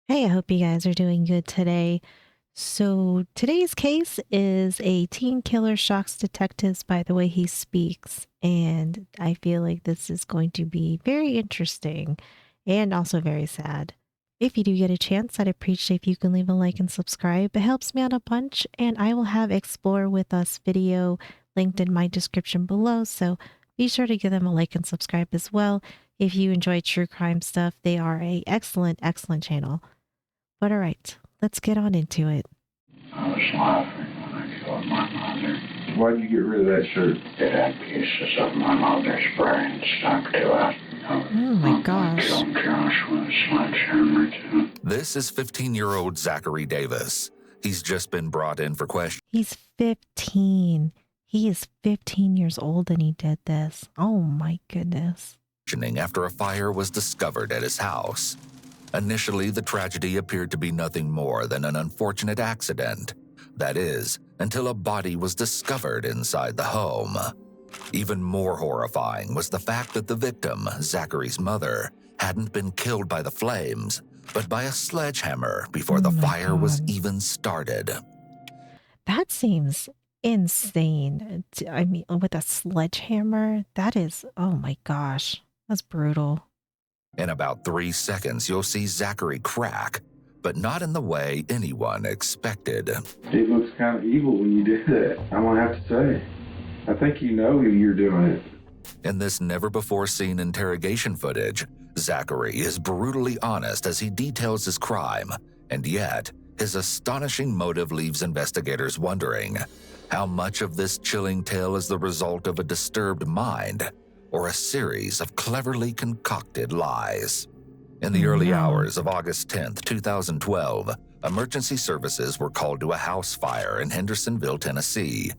Hey, I hope you guys are doing good today. So, today's case is a teen killer shocks detectives by the way he speaks. And I feel like this is going to be very interesting and also very sad. If you do get a chance, I'd appreciate if you can leave a like and subscribe. It helps me out a bunch. And I will have Explore with Us video linked in my description below. So, be sure to give them a like and subscribe as well. If you enjoy true crime stuff, they are a excellent channel. But all right, let's get on into it. I was laughing when I killed my mother. Why'd you get rid of that shirt? It had pieces of my mother's brain stuck to it. Oh my gosh. I killed Josh with a sledgehammer too. This is 15-year-old Zachary Davis. He's just been brought in for questioning He's 15. He is 15 years old and he did this. Oh my goodness. after a fire was discovered at his house. Initially, the tragedy appeared to be nothing more than an unfortunate accident. That is, until a body was discovered inside the home. Even more horrifying was the fact that the victim, Zachary's mother, hadn't been killed by the flames, but by a sledgehammer before the fire was even started. That seems insane. I mean, with a sledgehammer, that is, oh my gosh, that's brutal. In about 3 seconds, you'll see Zachary crack, but not in the way anyone expected. It looks kind of evil when you did that, I'm gonna have to say. I think you know you're doing it. In this never-before-seen interrogation footage, Zachary is brutally honest as he details his crime, and yet his astonishing motive leaves investigators wondering how much of this chilling tale is the result of a disturbed mind or a series of cleverly concocted lies. In the early hours of August 10th, 2012, emergency services were called to a house fire in Hendersonville, Tennessee.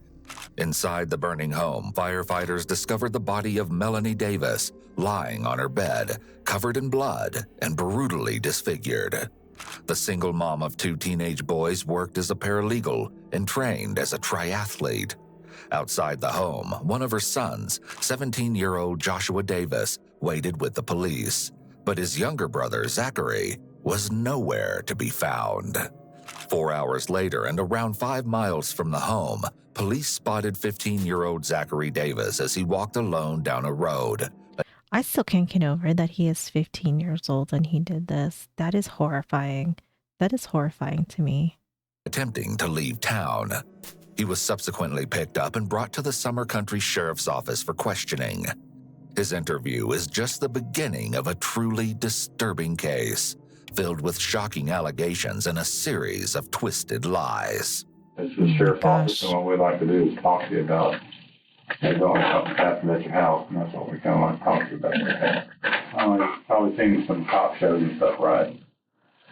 Inside the burning home, firefighters discovered the body of Melanie Davis lying on her bed, covered in blood and brutally disfigured. The single mom of 2 teenage boys worked as a paralegal and trained as a triathlete. Outside the home, one of her sons, 17-year-old Joshua Davis, waited with the police, but his younger brother, Zachary, was nowhere to be found. 4 hours later, and around 5 miles from the home, police spotted 15-year-old Zachary Davis as he walked alone down a road. I still can't get over that he is 15 years old and he did this. That is horrifying. That is horrifying to me. Attempting to leave town. He was subsequently picked up and brought to the Summer Country Sheriff's Office for questioning. His interview is just the beginning of a truly disturbing case, filled with shocking allegations and a series of twisted lies. This is the sheriff's office, and what we'd like to do is talk to you about there's always something happened at your house, and that's what we kind of want to talk to you about. You've probably seen some cop shows and stuff, right?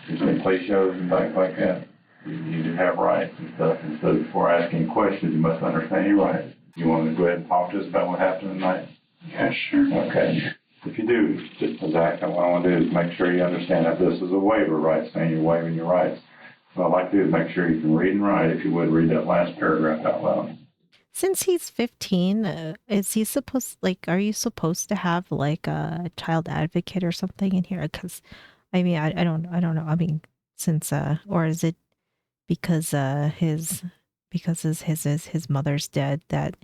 You've seen police shows and things like that. You do have rights and stuff, and so before asking questions, you must understand your rights. You want to go ahead and talk to us about what happened tonight? Yes, sir. Okay. If you do, just Zach, what I want to do is make sure you understand that this is a waiver, right, saying you're waiving your rights. What I'd like to do is make sure you can read and write. If you would, read that last paragraph out loud. Since he's 15, is he supposed, are you supposed to have like a child advocate or something in here? Because, I mean, I don't know. I mean, since, or is it because his mother's dead that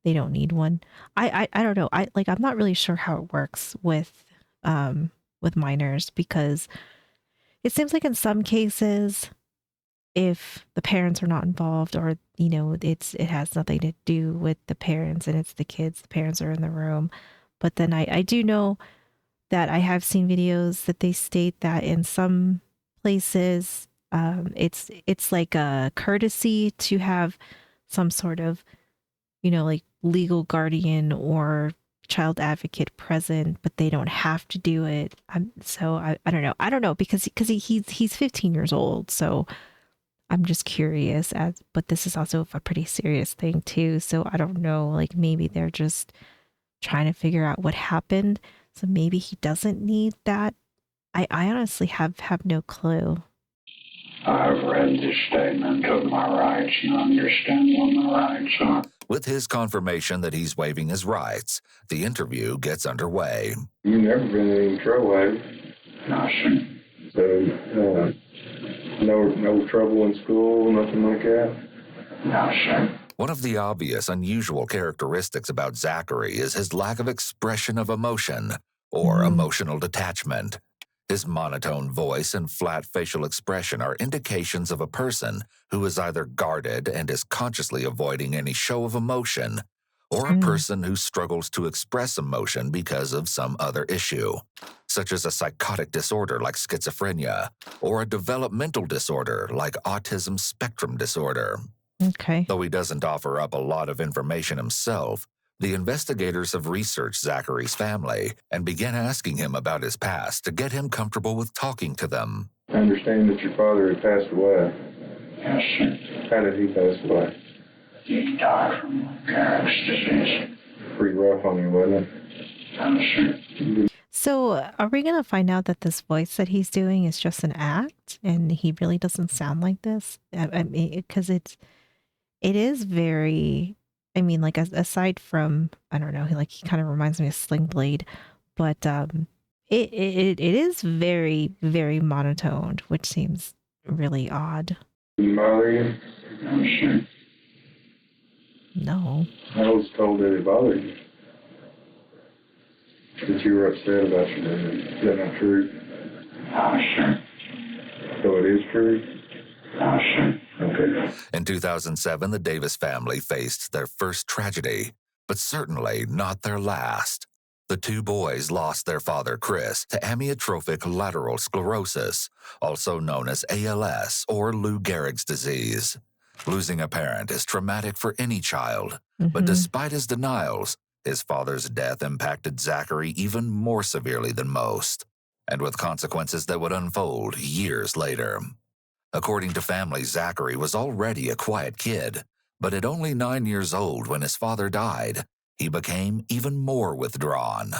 they don't need one? I don't know. I'm not really sure how it works with minors, because it seems like in some cases, if the parents are not involved, or it has nothing to do with the parents and it's the kids, the parents are in the room. But then I do know that I have seen videos that they state that in some places it's like a courtesy to have some sort of legal guardian or child advocate present, but they don't have to do it. So I don't know because he's 15 years old, so I'm just curious. But this is also a pretty serious thing too, so I don't know, maybe they're just trying to figure out what happened, so maybe he doesn't need that. I honestly have no clue. I've read the statement of my rights and understand what my rights are. With his confirmation that he's waiving his rights, the interview gets underway. You've never been in any trouble, have you? No, sir. So, no trouble in school, nothing like that? No, sir. One of the obvious unusual characteristics about Zachary is his lack of expression of emotion or emotional detachment. His monotone voice and flat facial expression are indications of a person who is either guarded and is consciously avoiding any show of emotion, or a person who struggles to express emotion because of some other issue, such as a psychotic disorder like schizophrenia or a developmental disorder like autism spectrum disorder. Okay. Though he doesn't offer up a lot of information himself, the investigators have researched Zachary's family and began asking him about his past to get him comfortable with talking to them. I understand that your father had passed away. Yes, sir. How did he pass away? He died from Garrett's disease. Pretty rough on you, wasn't it? Yes, sir. So are we going to find out that this voice that he's doing is just an act and he really doesn't sound like this? I mean, because it is very, I mean, like aside from, I don't know, he kind of reminds me of Sling Blade, but it is very, very monotoned, which seems really odd. Did he bother you? No, sir. No. I was told that it bothered you. That you were upset about your dad. Is that not true? No, sir. So it is true? No, sir. Okay. In 2007, the Davis family faced their first tragedy, but certainly not their last. The two boys lost their father, Chris, to amyotrophic lateral sclerosis, also known as ALS or Lou Gehrig's disease. Losing a parent is traumatic for any child, but despite his denials, his father's death impacted Zachary even more severely than most, and with consequences that would unfold years later. According to family, Zachary was already a quiet kid, but at only 9 years old when his father died, he became even more withdrawn.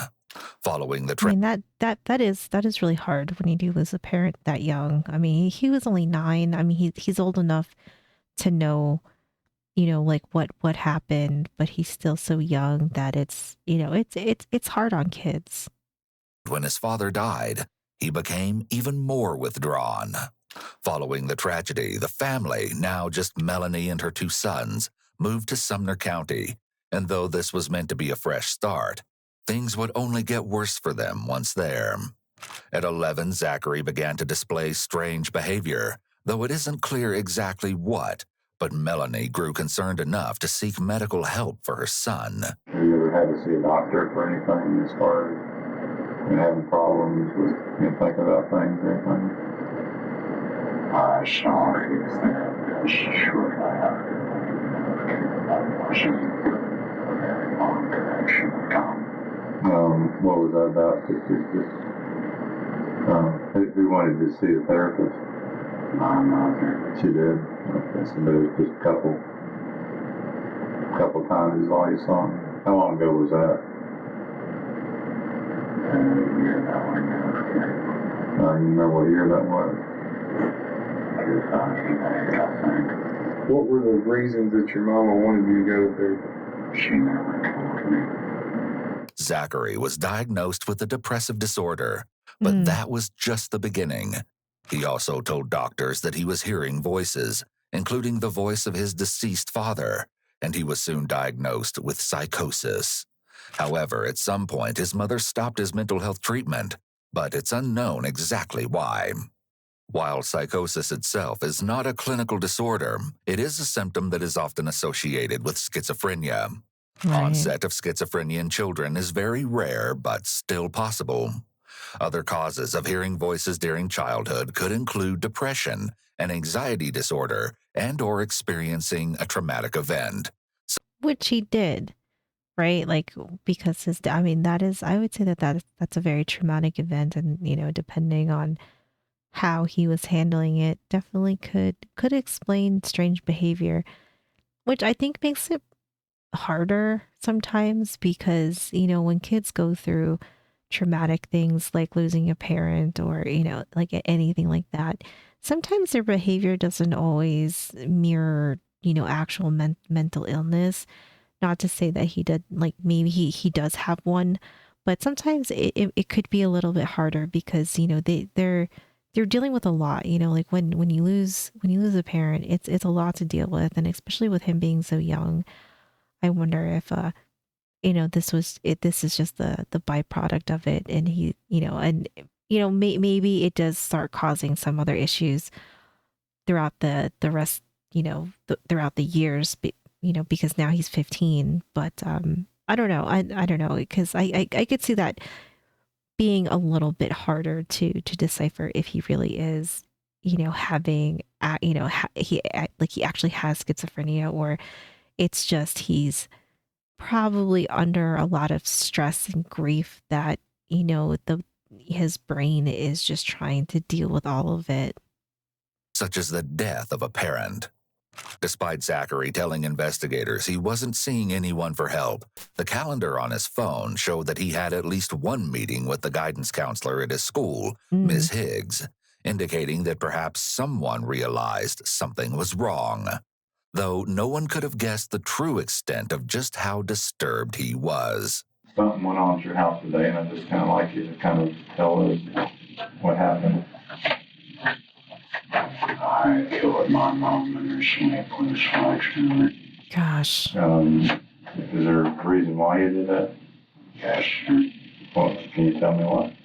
Following the I mean, that is really hard when you do lose a parent that young. I mean, he was only 9. I mean, he's old enough to know, like what happened, but he's still so young that it's hard on kids. When his father died, he became even more withdrawn. Following the tragedy, the family, now just Melanie and her 2 sons, moved to Sumner County, and though this was meant to be a fresh start, things would only get worse for them once there. At 11, Zachary began to display strange behavior, though it isn't clear exactly what, but Melanie grew concerned enough to seek medical help for her son. Have you ever had to see a doctor for anything as far as having problems with thinking about things or anything? I saw a therapist shortly after I was in a very long direction of time. What was that about? Who wanted to see a therapist? My mother. She did. Okay, so there was just a couple times is all you saw. How long ago was that? The year that we moved here. You remember what year that was? 2008, I think. What were the reasons that your mama wanted you to go to therapy? She never told me. Zachary was diagnosed with a depressive disorder, but that was just the beginning. He also told doctors that he was hearing voices, including the voice of his deceased father, and he was soon diagnosed with psychosis. However, at some point, his mother stopped his mental health treatment, but it's unknown exactly why. While psychosis itself is not a clinical disorder, it is a symptom that is often associated with schizophrenia. Right. Onset of schizophrenia in children is very rare, but still possible. Other causes of hearing voices during childhood could include depression, an anxiety disorder, and/or experiencing a traumatic event. Which he did, right? Like, because I mean, I would say that's a very traumatic event, and depending on how he was handling it, definitely could explain strange behavior, which I think makes it harder sometimes because when kids go through traumatic things like losing a parent or like anything like that, sometimes their behavior doesn't always mirror actual mental illness. Not to say that he did, like maybe he does have one, but sometimes it could be a little bit harder because they're you're dealing with a lot, like when you lose a parent, it's a lot to deal with, and especially with him being so young. I wonder if this is just the byproduct of it, and maybe it does start causing some other issues throughout the rest, throughout the years, because now he's 15. But I don't know. I don't know, because I could see that being a little bit harder to decipher if he really is, having, like he actually has schizophrenia, or it's just he's probably under a lot of stress and grief that, the his brain is just trying to deal with all of it. such as the death of a parent. Despite Zachary telling investigators he wasn't seeing anyone for help, the calendar on his phone showed that he had at least one meeting with the guidance counselor at his school, Mm. Ms. Higgs, indicating that perhaps someone realized something was wrong. Though no one could have guessed the true extent of just how disturbed he was. Something went on at your house today, and I just kind of like you to kind of tell us what happened. I killed my mom in her sleep with a sledgehammer. Gosh. Is there a reason why you did that? Yes, sir. Well, can you tell me why?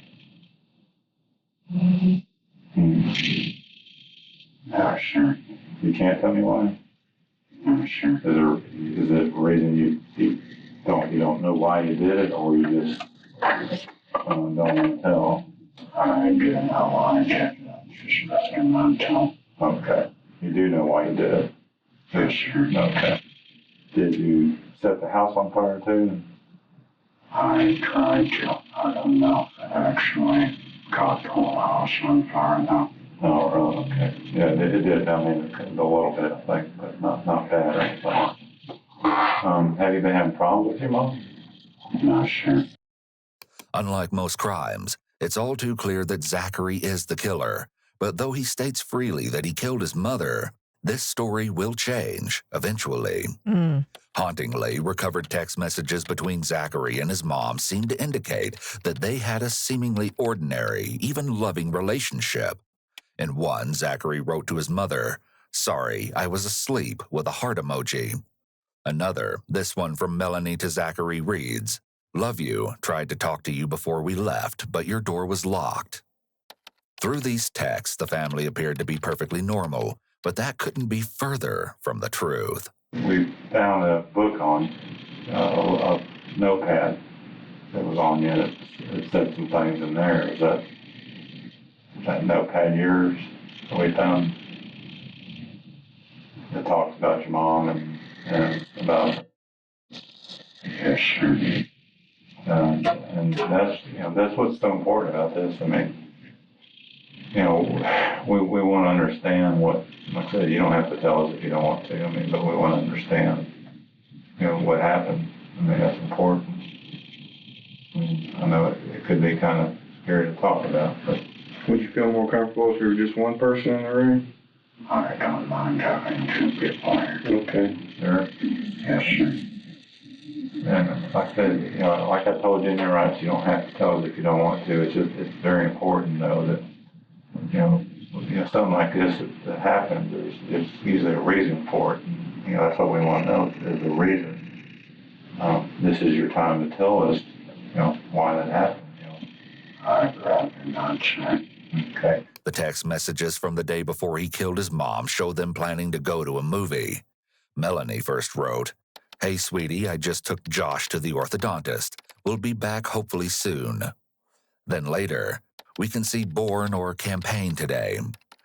No, sir. You can't tell me why? No, sir. Is it a reason you don't know why you did it, or you just don't want to tell? I didn't know why I did it. Just nothing to tell. Okay. You do know why you did it? Yes, sir. Okay. Did you set the house on fire too? I tried to. I don't know if it actually got the whole house on fire though. Oh, really? Okay. Yeah, it did down there a little bit, I think, but not bad or anything. Have you been having problems with your mom? No, sir. Unlike most crimes, it's all too clear that Zachary is the killer. But though he states freely that he killed his mother, this story will change eventually. Mm. Hauntingly, recovered text messages between Zachary and his mom seem to indicate that they had a seemingly ordinary, even loving relationship. In one, Zachary wrote to his mother, "Sorry, I was asleep," with a heart emoji. Another, this one from Melanie to Zachary, reads, "Love you, tried to talk to you before we left, but your door was locked." Through these texts, the family appeared to be perfectly normal, but that couldn't be further from the truth. We found a book on a notepad that was on you. It said some things in there. Is that notepad yours that we found? It talks about your mom and about. Yes, sir. And that's what's so important about this. I mean, we want to understand what, like I said, you don't have to tell us if you don't want to. I mean, but we want to understand, what happened. I mean, that's important. I know it could be kind of scary to talk about, but. Would you feel more comfortable if there were just one person in the room? I don't mind having two people here. Okay. Sure. Yes, sir. And like I said, like I told you in your rights, you don't have to tell us if you don't want to. It's very important though that, something like this that happens, there's usually a reason for it. And, that's what we want to know, is the reason. This is your time to tell us, why that happened. I'd rather not, sir. Okay. The text messages from the day before he killed his mom show them planning to go to a movie. Melanie first wrote, "Hey, sweetie, I just took Josh to the orthodontist. We'll be back hopefully soon." Then later, "We can see Born or Campaign today.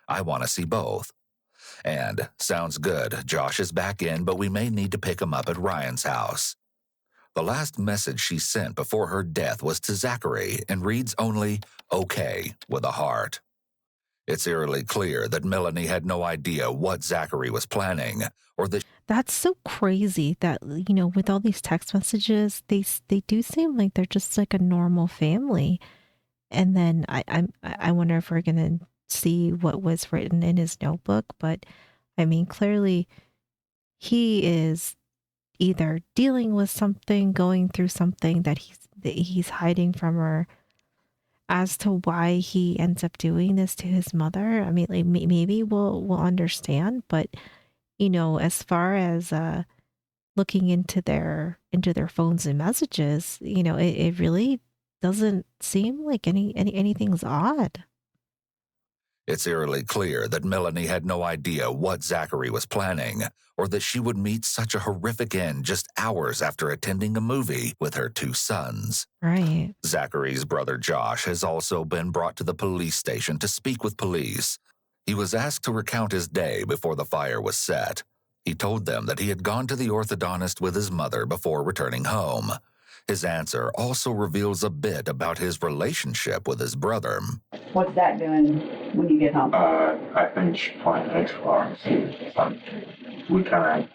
I want to see both." And, "Sounds good, Josh is back in, but we may need to pick him up at Ryan's house." The last message she sent before her death was to Zachary and reads only, "Okay," with a heart. It's eerily clear that Melanie had no idea what Zachary was planning, or that That's so crazy that, with all these text messages, they do seem like they're just like a normal family. And then I wonder if we're gonna see what was written in his notebook. But I mean, clearly he is either dealing with something, going through something that he's hiding from her. as to why he ends up doing this to his mother. I mean, like maybe we'll understand, but as far as looking into their phones and messages, it really doesn't seem like anything's odd. It's eerily clear that Melanie had no idea what Zachary was planning, or that she would meet such a horrific end just hours after attending a movie with her two sons. Right. Zachary's brother Josh has also been brought to the police station to speak with police. He was asked to recount his day before the fire was set. He told them that he had gone to the orthodontist with his mother before returning home. His answer also reveals a bit about his relationship with his brother. What's that doing when you get home? I think she's playing Xbox. We kind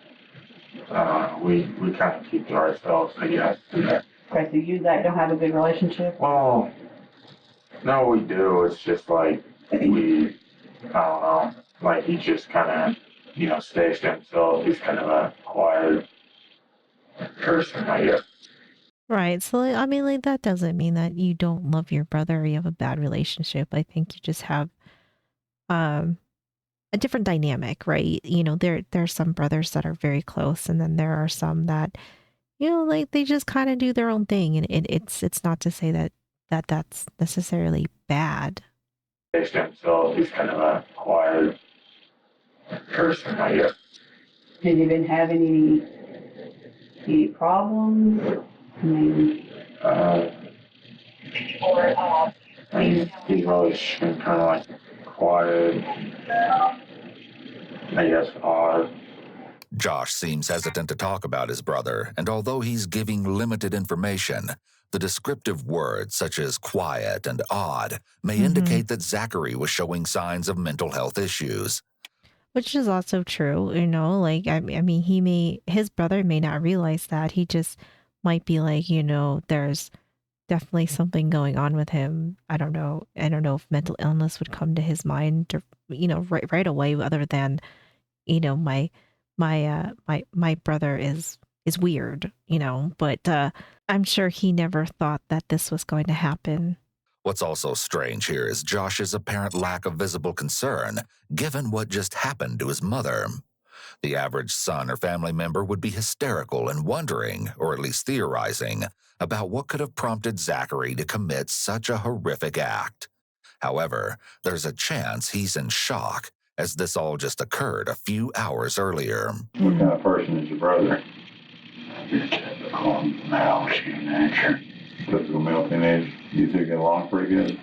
we kind of keep to ourselves, I guess. Okay, so you that don't have a good relationship? Well, no, we do. It's just like I don't know, like he just kind of, stays to himself. He's kind of a quiet person, I guess. Right. So, like, I mean, like, that doesn't mean that you don't love your brother or you have a bad relationship. I think you just have um, a different dynamic, right? There's some brothers that are very close, and then there are some that, like they just kind of do their own thing, and it's not to say that's necessarily bad. Stays to himself. He's kind of a quiet person, I guess. Have you been having any problems? I mean, Uh, he's always been kind of like quiet, I guess, odd. Josh seems hesitant to talk about his brother, and although he's giving limited information, the descriptive words such as quiet and odd may Hmm. indicate that Zachary was showing signs of mental health issues. Which is also true, like I mean, his brother may not realize that. He just might be like, there's definitely something going on with him. I don't know if mental illness would come to his mind, or, right away, other than, my brother is weird, but I'm sure he never thought that this was going to happen. What's also strange here is Josh's apparent lack of visible concern, given what just happened to his mother. The average son or family member would be hysterical and wondering, or at least theorizing, about what could have prompted Zachary to commit such a horrific act. However, there's a chance he's in shock, as this all just occurred a few hours earlier. What kind of person is your brother? Your typical male teenager. Typical male teenager. You two get along pretty good?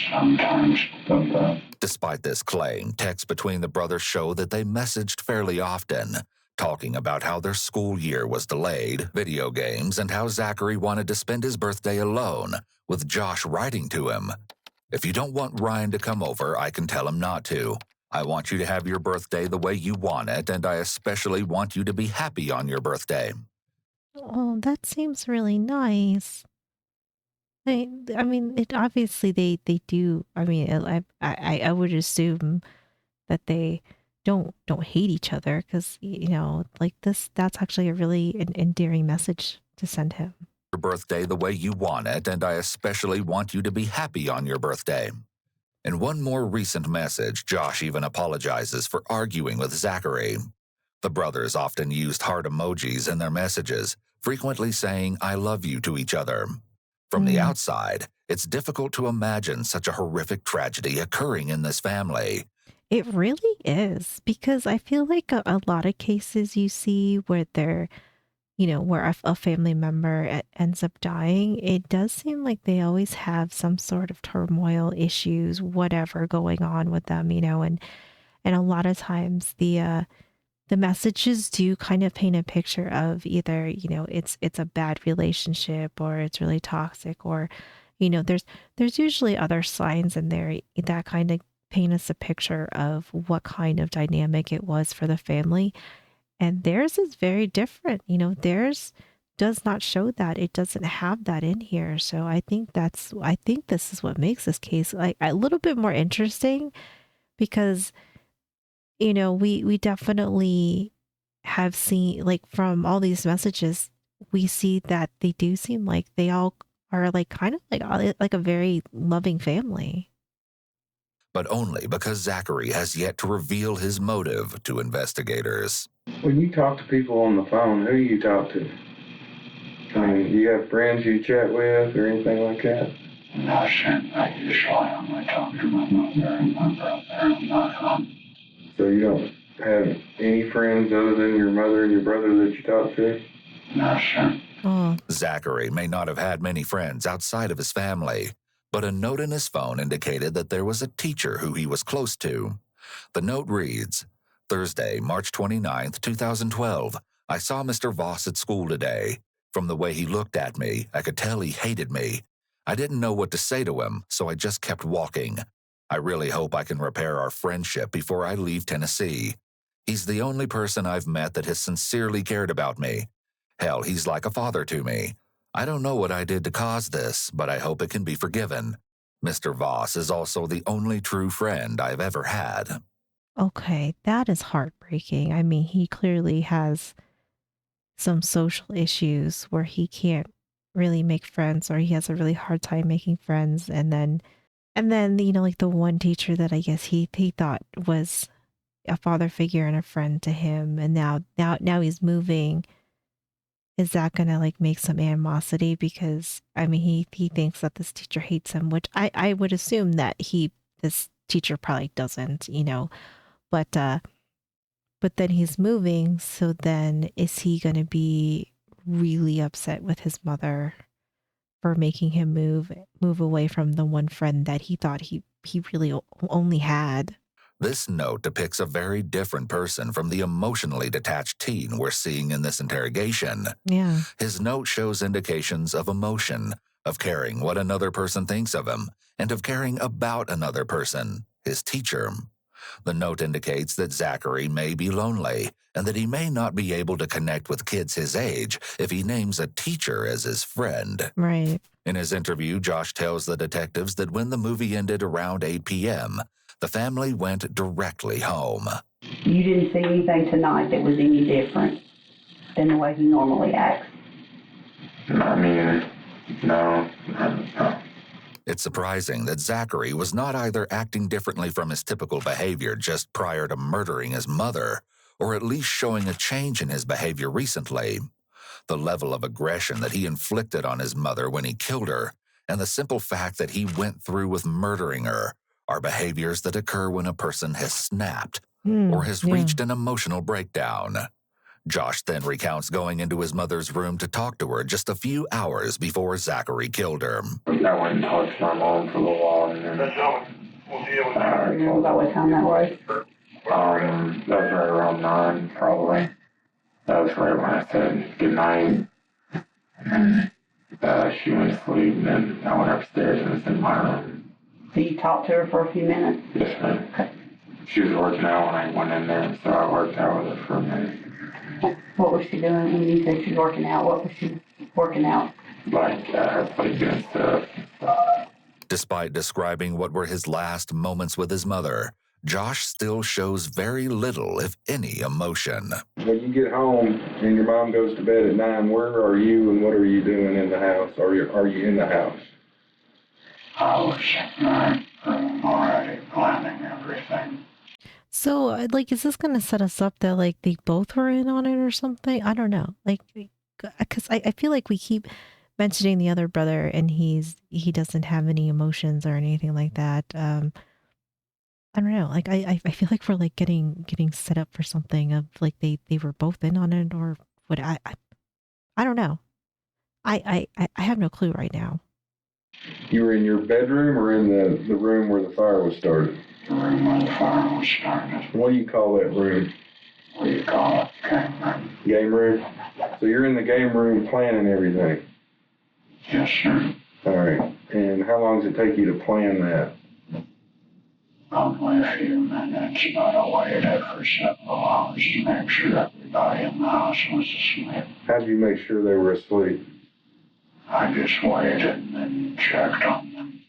Sometimes. Sometimes. Despite this claim, texts between the brothers show that they messaged fairly often, talking about how their school year was delayed, video games, and how Zachary wanted to spend his birthday alone, with Josh writing to him, "If you don't want Ryan to come over, I can tell him not to. I want you to have your birthday the way you want it, and I especially want you to be happy on your birthday." Oh, that seems really nice. I mean, it obviously they do. I mean, I would assume that they don't hate each other, because like that's actually a really endearing message to send him. Your birthday the way you want it, and I especially want you to be happy on your birthday. In one more recent message, Josh even apologizes for arguing with Zachary. The brothers often used heart emojis in their messages, frequently saying "I love you" to each other. From the Mm. outside, it's difficult to imagine such a horrific tragedy occurring in this family. It really is, because I feel like a lot of cases you see where where a family member ends up dying, it does seem like they always have some sort of turmoil, issues, whatever going on with them, and a lot of times the messages do kind of paint a picture of either, it's a bad relationship, or it's really toxic, or, there's usually other signs in there that kind of paint us a picture of what kind of dynamic it was for the family. And theirs is very different. Theirs does not show that. It doesn't have that in here. So I think this is what makes this case like a little bit more interesting, because we definitely have seen, like, from all these messages, we see that they do seem like they all are like kind of like a very loving family. But only because Zachary has yet to reveal his motive to investigators. When you talk to people on the phone, who do you talk to? I mean, do you have friends you chat with or anything like that? No, sir. I usually only talk to my mother and my brother on my phone. So you don't have any friends other than your mother and your brother that you talk to? No, sir. Oh, Zachary may not have had many friends outside of his family, but a note in his phone indicated that there was a teacher who he was close to. The note reads, Thursday, March 29th, 2012. I saw Mr. Voss at school today. From the way he looked at me, I could tell he hated me. I didn't know what to say to him, so I just kept walking. I really hope I can repair our friendship before I leave Tennessee. He's the only person I've met that has sincerely cared about me. Hell, he's like a father to me. I don't know what I did to cause this, but I hope it can be forgiven. Mr. Voss is also the only true friend I've ever had. okay. That is heartbreaking. I mean, he clearly has some social issues where he can't really make friends or he has a really hard time making friends. And then, like the one teacher that I guess he thought was a father figure and a friend to him. And now he's moving. Is that gonna like make some animosity? Because I mean he thinks that this teacher hates him, which I would assume that this teacher probably doesn't, but but then he's moving, so then is he gonna be really upset with his mother for making him move away from the one friend that he thought he really only had? This note depicts a very different person from the emotionally detached teen we're seeing in this interrogation. Yeah. His note shows indications of emotion, of caring what another person thinks of him, and of caring about another person, his teacher. The note indicates that Zachary may be lonely and that he may not be able to connect with kids his age if he names a teacher as his friend. Right. In his interview, Josh tells the detectives that when the movie ended around 8 p.m., the family went directly home. You didn't see anything tonight that was any different than the way he normally acts? I mean, no. No. It's surprising that Zachary was not either acting differently from his typical behavior just prior to murdering his mother, or at least showing a change in his behavior recently. The level of aggression that he inflicted on his mother when he killed her, and the simple fact that he went through with murdering her, are behaviors that occur when a person has snapped or has Yeah. reached an emotional breakdown. Josh then recounts going into his mother's room to talk to her just a few hours before Zachary killed her. I went and talked to my mom for a little while, and then Remember about what time that was? that was right around 9, probably. That was right when I said goodnight. And she went to sleep, and then I went upstairs and was in my room. So you talked to her for a few minutes? Yes, ma'am. Okay. She was working out when I went in there, so I worked out with her for a minute. What was she doing when you said she was working out? What was she working out? Like doing stuff. Despite describing what were his last moments with his mother, Josh still shows very little, if any, emotion. When you get home and your mom goes to bed at 9, where are you and what are you doing in the house? Are you in the house? I was already planning everything. So, like, is this gonna set us up that like they both were in on it or something? I don't know. Like, because I feel like we keep mentioning the other brother, and he doesn't have any emotions or anything like that. I don't know. Like, I feel like we're like getting set up for something of like they were both in on it or what. I don't know. I have no clue right now. You were in your bedroom or in the room where the fire was started? The room where the fire was started. What do you call that room? What do you call it? Game room. Game room? So you're in the game room planning everything? Yes, sir. All right. And how long does it take you to plan that? Only a few minutes, but I waited for several hours to make sure everybody in the house was asleep. How did you make sure they were asleep? I just waited and then checked on them.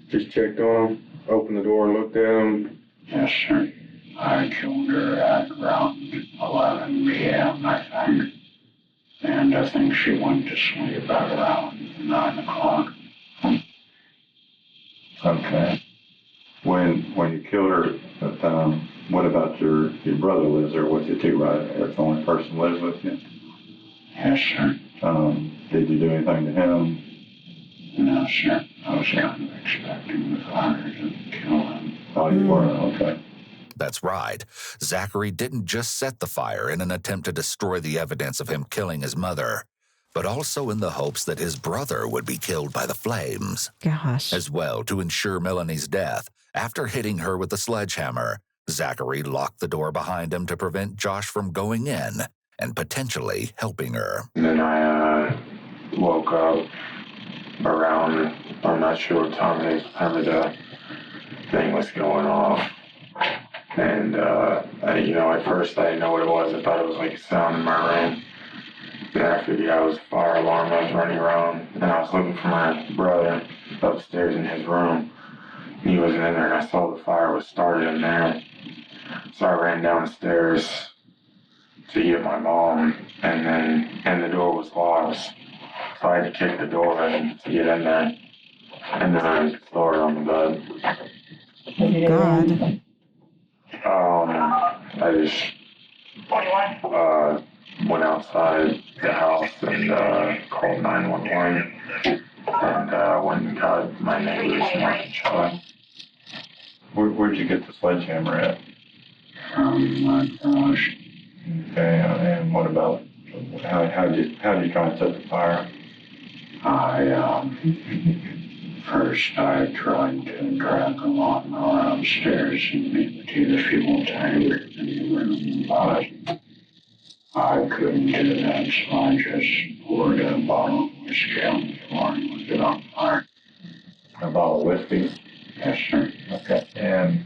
Just checked on them, opened the door and looked at them? Yes, sir. I killed her at around 11 p.m., I think. And I think she went to sleep at around 9 o'clock. Okay. When you killed her, what about your brother lives there with you too, right? That's the only person lives with you? Yes, sir. Did you do anything to him? No, sir. I was kind of expecting the fire to kill him. Oh, you were? Okay. That's right. Zachary didn't just set the fire in an attempt to destroy the evidence of him killing his mother, but also in the hopes that his brother would be killed by the flames. Gosh. As well, to ensure Melanie's death, after hitting her with a sledgehammer, Zachary locked the door behind him to prevent Josh from going in and potentially helping her. And then I woke up around, I'm not sure what time it is, time of the thing was going off. And, at first I didn't know what it was. I thought it was like a sound in my room. Then I figured out it was a fire alarm. I was running around and I was looking for my brother upstairs in his room. He wasn't in there and I saw the fire was started in there. So I ran downstairs to get my mom and the door was locked. So I had to kick the door in to get in there. And then I saw her on the bed. Oh, God. I just went outside the house and called 911 and went and got my neighbor's market shot. Where'd you get the sledgehammer at? My gosh. Okay, and what about, how did you try and set the fire? First I tried to drag a lawnmower upstairs and meet to the fuel tank in the room, but I couldn't do that, so I just poured a bottle of whiskey on the floor and lit it on fire. A bottle of whiskey? Yes, sir. Okay. And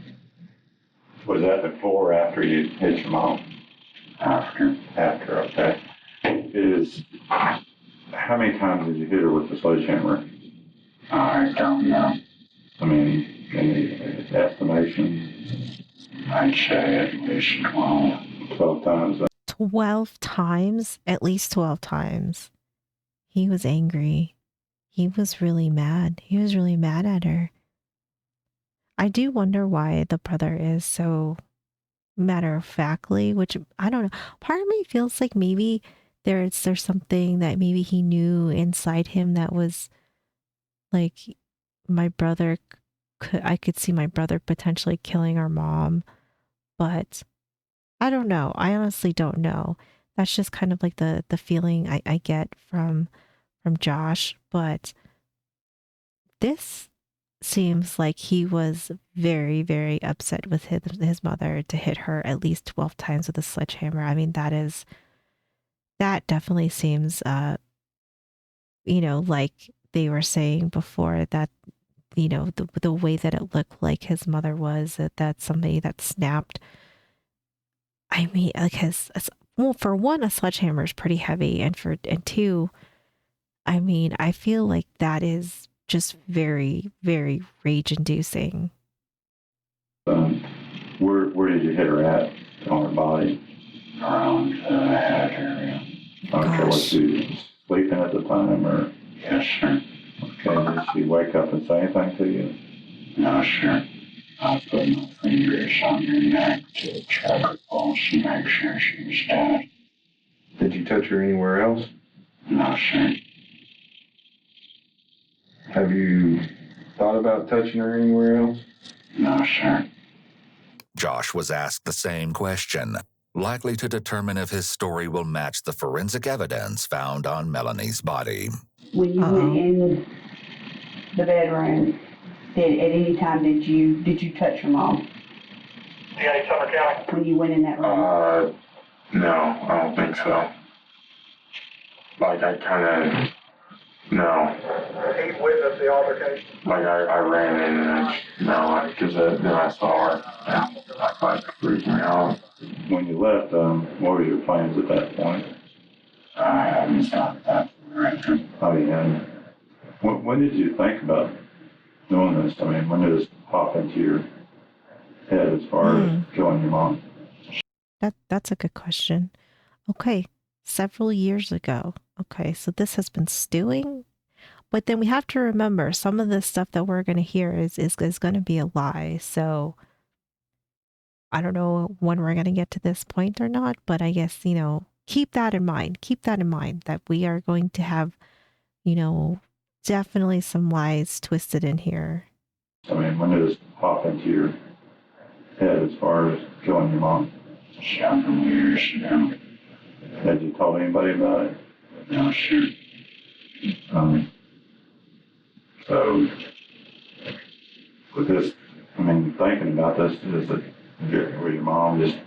was that before or after you hit your mom? After. After, okay. How many times did you hit her with the sledgehammer? I don't know. I mean, any estimation? I'd say at least 12. 12 times? 12 times? At least 12 times. He was angry. He was really mad. He was really mad at her. I do wonder why the brother is so matter-of-factly, which I don't know. Part of me feels like maybe there's something that maybe he knew inside him that was like my brother I could see my brother potentially killing our mom, but I don't know. I honestly don't know. That's just kind of like the feeling I get from Josh, but this seems like he was very, very upset with his mother to hit her at least 12 times with a sledgehammer. I mean, that definitely seems, like they were saying before that, the way that it looked like his mother was, that's somebody that snapped. I mean, like well, for one, a sledgehammer is pretty heavy. And two, I mean, I feel like that is just very, very rage inducing. Where did you hit her at on her body? Around the head area. Okay, was she sleeping at the time or? Yes, sir. Okay, did she wake up and say anything to you? No, sir. I put my fingers on her neck to check her pulse and make sure she was dead. Did you touch her anywhere else? No, sir. Have you thought about touching her anywhere else? No, sir. Josh was asked the same question, likely to determine if his story will match the forensic evidence found on Melanie's body. When you went in the bedroom, at any time did you touch your mom? Yeah, Summer County. When you went in that room? No, I don't think so. Like, I kind of, no. He witnessed the altercation? Like, I ran in and because then I saw her, and I freaked me out. When you left, what were your plans at that point? I haven't stopped that for the Oh, yeah. When did you think about doing this? I mean, when did this pop into your head as far as killing your mom? That's a good question. Okay, several years ago. Okay, so this has been stewing, But then we have to remember some of the stuff that we're going to hear is going to be a lie. So I don't know when we're going to get to this point or not, but I guess, keep that in mind. Keep that in mind that we are going to have, definitely some lies twisted in here. I mean, when did this pop into your head as far as killing your mom? Several years ago. Had you told anybody about it? No, sure. So, with this, I mean, thinking about this, was your mom just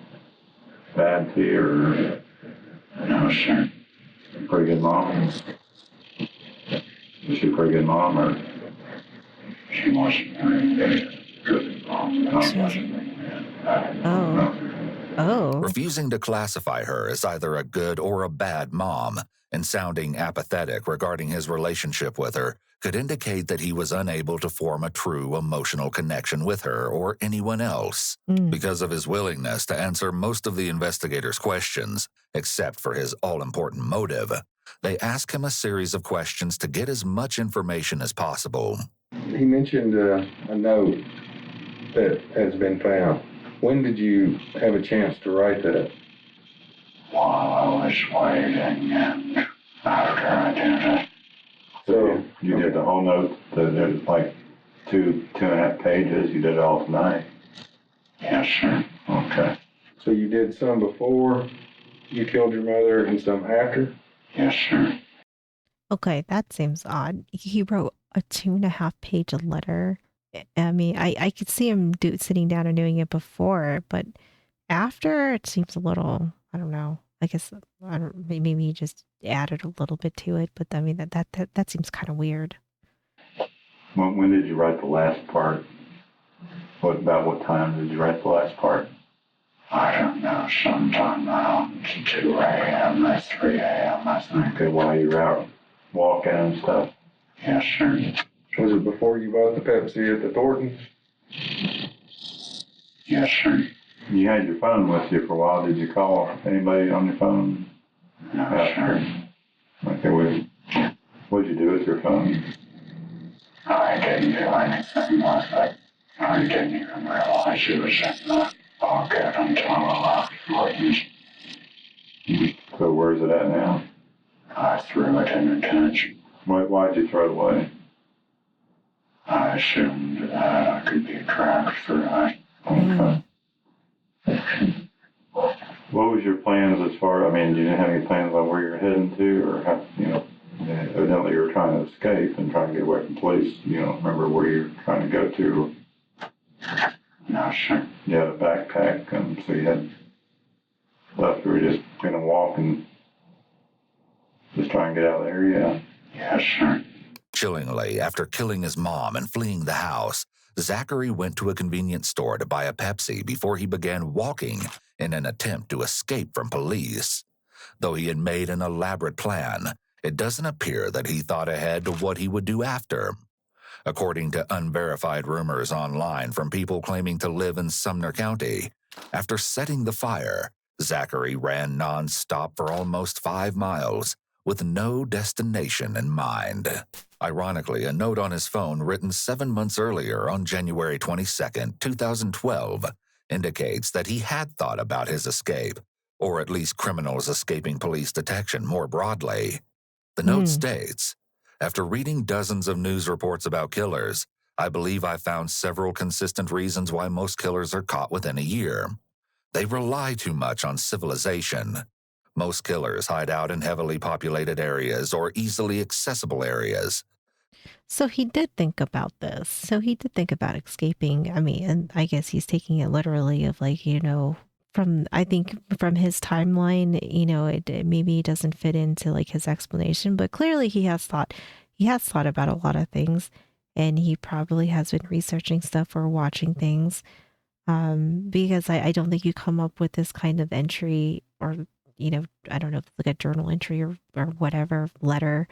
bad to you, or No, sure. a pretty good mom? Was she a pretty good mom, or? She wasn't very good mom. Oh. Refusing to classify her as either a good or a bad mom and sounding apathetic regarding his relationship with her could indicate that he was unable to form a true emotional connection with her or anyone else. Because of his willingness to answer most of the investigators' questions, except for his all-important motive, they ask him a series of questions to get as much information as possible. He mentioned a note that has been found. When did you have a chance to write that? While I was waiting and after I did it. So you did the whole note, that it was like 2.5 pages, you did it all tonight? Yes, sir. Okay. So you did some before you killed your mother and some after? Yes, sir. Okay, that seems odd. He wrote a 2.5-page letter. I mean, I could see him sitting down and doing it before, but after it seems a little, I don't know. I guess maybe he just added a little bit to it, but I mean that seems kind of weird. When did you write the last part? About what time did you write the last part? I don't know, sometime around 2 a.m. or 3 a.m., I think. Okay, while you were out walking and stuff? Yes, sir. Was it before you bought the Pepsi at the Thorntons? Yes, sir. You had your phone with you for a while. Did you call anybody on your phone? No, sir. Okay, what'd you do with your phone? I didn't do anything with it. I didn't even realize it was in the pocket until I left Louise. So where's it at now? I threw it in a ditch. Why'd you throw it away? I assumed that I could be tracked for it. Okay. What was your plans as far, I mean, you didn't have any plans on where you're heading to, or how, evidently you were trying to escape and trying to get away from police. You don't remember where you're trying to go to? No, sir. You had a backpack, so you had stuff. You were just going to walk and just try and get out of the area? Yes, sir. Chillingly, after killing his mom and fleeing the house, Zachary went to a convenience store to buy a Pepsi before he began walking in an attempt to escape from police. Though he had made an elaborate plan, it doesn't appear that he thought ahead to what he would do after. According to unverified rumors online from people claiming to live in Sumner County, after setting the fire, Zachary ran non-stop for almost 5 miles with no destination in mind. Ironically, a note on his phone written 7 months earlier on January 22, 2012, indicates that he had thought about his escape, or at least criminals escaping police detection more broadly. The note states, "After reading dozens of news reports about killers, I believe I found several consistent reasons why most killers are caught within a year. They rely too much on civilization. Most killers hide out in heavily populated areas or easily accessible areas." So he did think about this. So he did think about escaping. I mean, and I guess he's taking it literally of like, I think from his timeline, it maybe doesn't fit into like his explanation, but clearly he has thought about a lot of things, and he probably has been researching stuff or watching things. Because I don't think you come up with this kind of entry, or, I don't know, like a journal entry or whatever letter,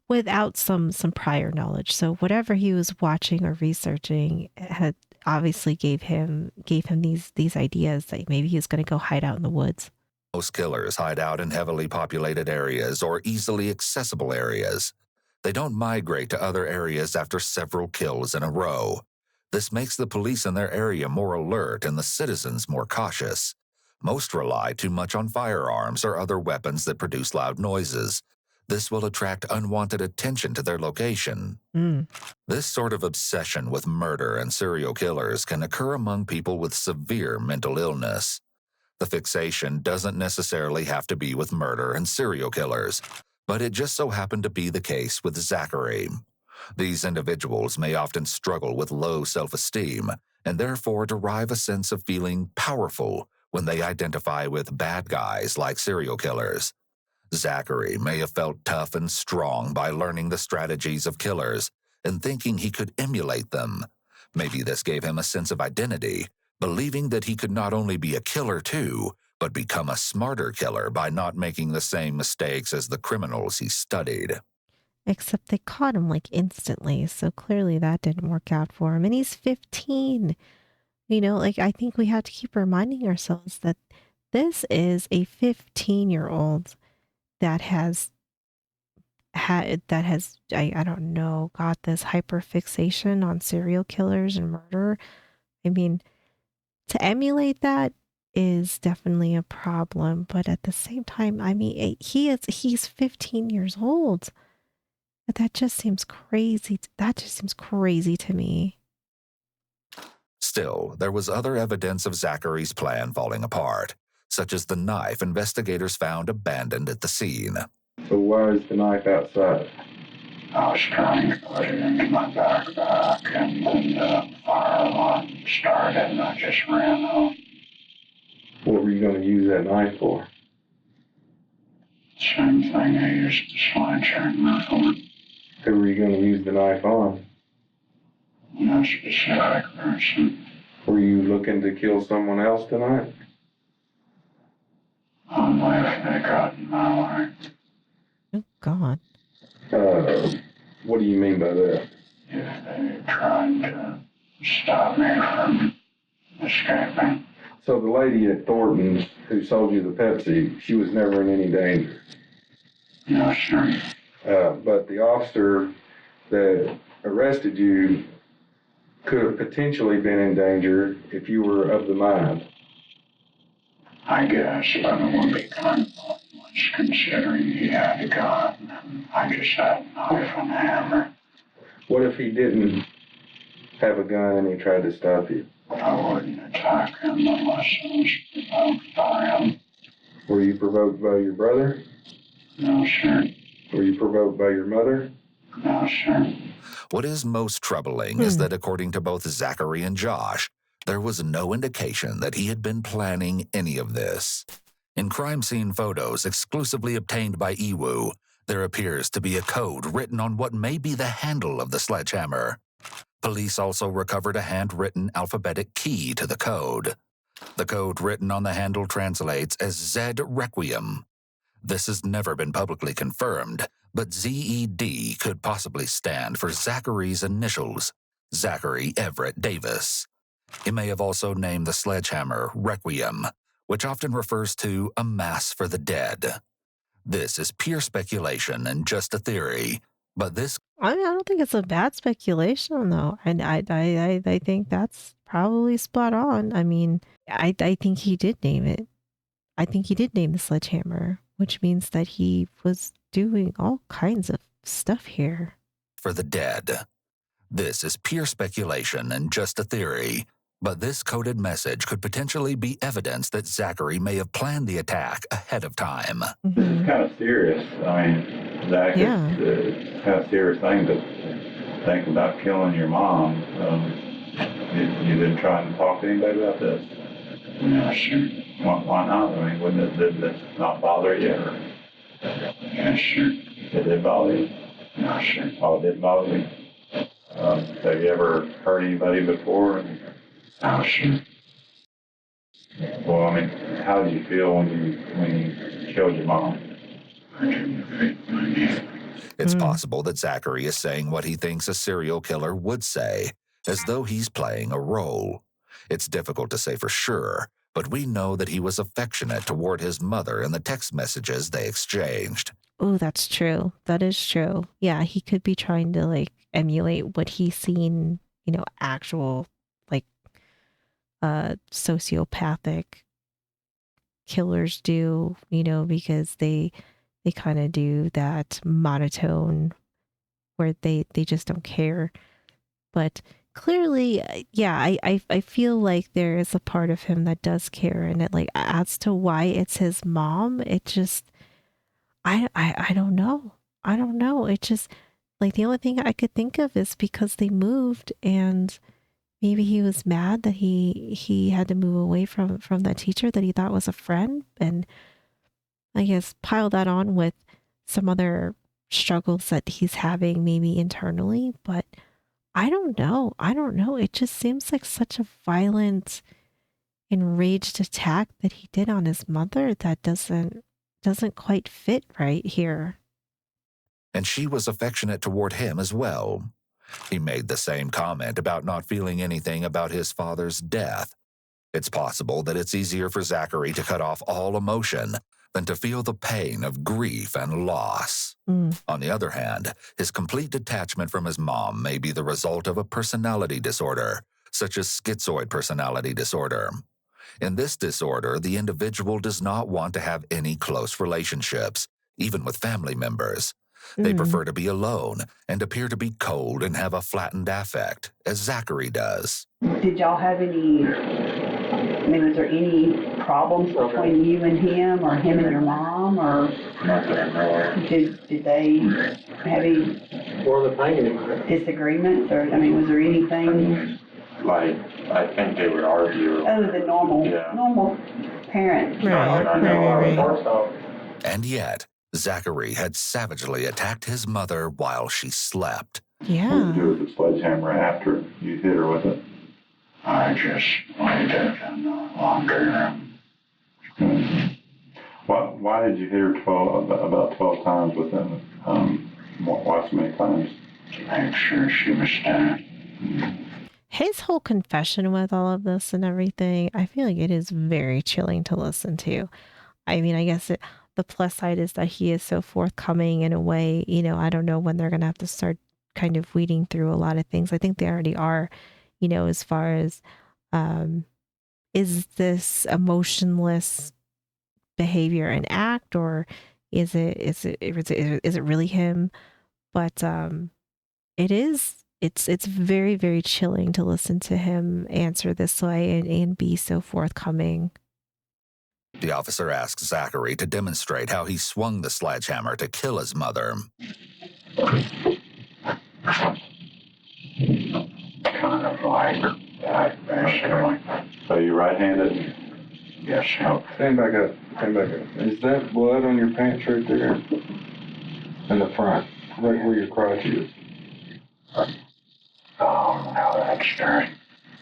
without some prior knowledge. So whatever he was watching or researching had obviously gave him these ideas that maybe he was going to go hide out in the woods. Most killers hide out in heavily populated areas or easily accessible areas. They don't migrate to other areas after several kills in a row. This makes the police in their area more alert and the citizens more cautious. Most rely too much on firearms or other weapons that produce loud noises. This will attract unwanted attention to their location. This sort of obsession with murder and serial killers can occur among people with severe mental illness. The fixation doesn't necessarily have to be with murder and serial killers, but it just so happened to be the case with Zachary. These individuals may often struggle with low self-esteem and therefore derive a sense of feeling powerful when they identify with bad guys like serial killers. Zachary may have felt tough and strong by learning the strategies of killers and thinking he could emulate them. Maybe this gave him a sense of identity, believing that he could not only be a killer too, but become a smarter killer by not making the same mistakes as the criminals he studied. Except they caught him like instantly, so clearly that didn't work out for him. And he's 15. You know, like I think we have to keep reminding ourselves that this is a 15-year-old that has I don't know, got this hyperfixation on serial killers and murder. I mean, to emulate that is definitely a problem, but at the same time, I mean, he's 15 years old. But that just seems crazy. That just seems crazy to me. Still, there was other evidence of Zachary's plan falling apart, such as the knife investigators found abandoned at the scene. So why is the knife outside? I was trying to put it into my backpack, and then the fire alarm started, and I just ran home. What were you going to use that knife for? Same thing I used to slice your knife on. Who were you going to use the knife on? No specific person. Were you looking to kill someone else tonight? Only if they got in my way. Oh, God. What do you mean by that? If they tried to stop me from escaping. So the lady at Thornton's who sold you the Pepsi, she was never in any danger? No, sir. But the officer that arrested you could have potentially been in danger if you were of the mind. I guess, but it would be kind of pointless considering he had a gun and I just had a knife and a hammer. What if he didn't have a gun and he tried to stop you? I wouldn't attack him unless I was provoked by him. Were you provoked by your brother? No, sir. Were you provoked by your mother? No, sir. What is most troubling is that according to both Zachary and Josh, there was no indication that he had been planning any of this. In crime scene photos exclusively obtained by EWU, there appears to be a code written on what may be the handle of the sledgehammer. Police also recovered a handwritten alphabetic key to the code. The code written on the handle translates as Z Requiem. This has never been publicly confirmed, but ZED could possibly stand for Zachary's initials, Zachary Everett Davis. He may have also named the sledgehammer Requiem, which often refers to a mass for the dead. This is pure speculation and just a theory, but this... I mean, I don't think it's a bad speculation, though. And I think that's probably spot on. I mean, I think he did name it. I think he did name the sledgehammer, which means that he was doing all kinds of stuff here. For the dead. This is pure speculation and just a theory, but this coded message could potentially be evidence that Zachary may have planned the attack ahead of time. This is kind of serious. I mean, Zach, it's kind of serious thing to think about killing your mom. You didn't try and talk to anybody about this? No, sir. Why not? I mean, wouldn't this not bother you? Yes, sir. It did bother you? No, sir. Oh, it did bother you? Have you ever hurt anybody before? No, sir. Well, I mean, how did you feel when you killed your mom? I couldn't fit my name. It's possible that Zachary is saying what he thinks a serial killer would say, as though he's playing a role. It's difficult to say for sure, but we know that he was affectionate toward his mother in the text messages they exchanged. Oh, that's true. That is true. Yeah, he could be trying to like emulate what he's seen, actual like sociopathic killers do, because they kind of do that monotone where they just don't care. But clearly, yeah, I feel like there is a part of him that does care, and it like as to why it's his mom, it just I don't know. I don't know. It just like the only thing I could think of is because they moved and maybe he was mad that he had to move away from that teacher that he thought was a friend, and I guess pile that on with some other struggles that he's having maybe internally, but I don't know. I don't know. It just seems like such a violent, enraged attack that he did on his mother that doesn't quite fit right here. And she was affectionate toward him as well. He made the same comment about not feeling anything about his father's death. It's possible that it's easier for Zachary to cut off all emotion than to feel the pain of grief and loss. On the other hand, his complete detachment from his mom may be the result of a personality disorder, such as schizoid personality disorder. In this disorder, the individual does not want to have any close relationships, even with family members. They prefer to be alone and appear to be cold and have a flattened affect, as Zachary does. Did y'all have any, was there any problems between you and him, or him and your mom, or Not that I know of. did they have any disagreements, or, was there anything Like, I think they would argue. other than normal parents? Right. And yet, Zachary had savagely attacked his mother while she slept. What did you Yeah. do with the sledgehammer after you hit her with it? I just laid it in the laundry room. Why did you hit her about 12 times within, why so many times? To make sure she was dead. His whole confession with all of this and everything, I feel like it is very chilling to listen to. I guess the plus side is that he is so forthcoming in a way, I don't know when they're going to have to start kind of weeding through a lot of things. I think they already are, as far as, is this emotionless behavior an act, or is it really him? But, it's very, very chilling to listen to him answer this way and be so forthcoming. The officer asks Zachary to demonstrate how he swung the sledgehammer to kill his mother. Kind of like that, basically. So you right-handed? Yes, sir. Stand back up. Is that blood on your pants right there? In the front, right where your crotch is. Oh, no, that's dirty.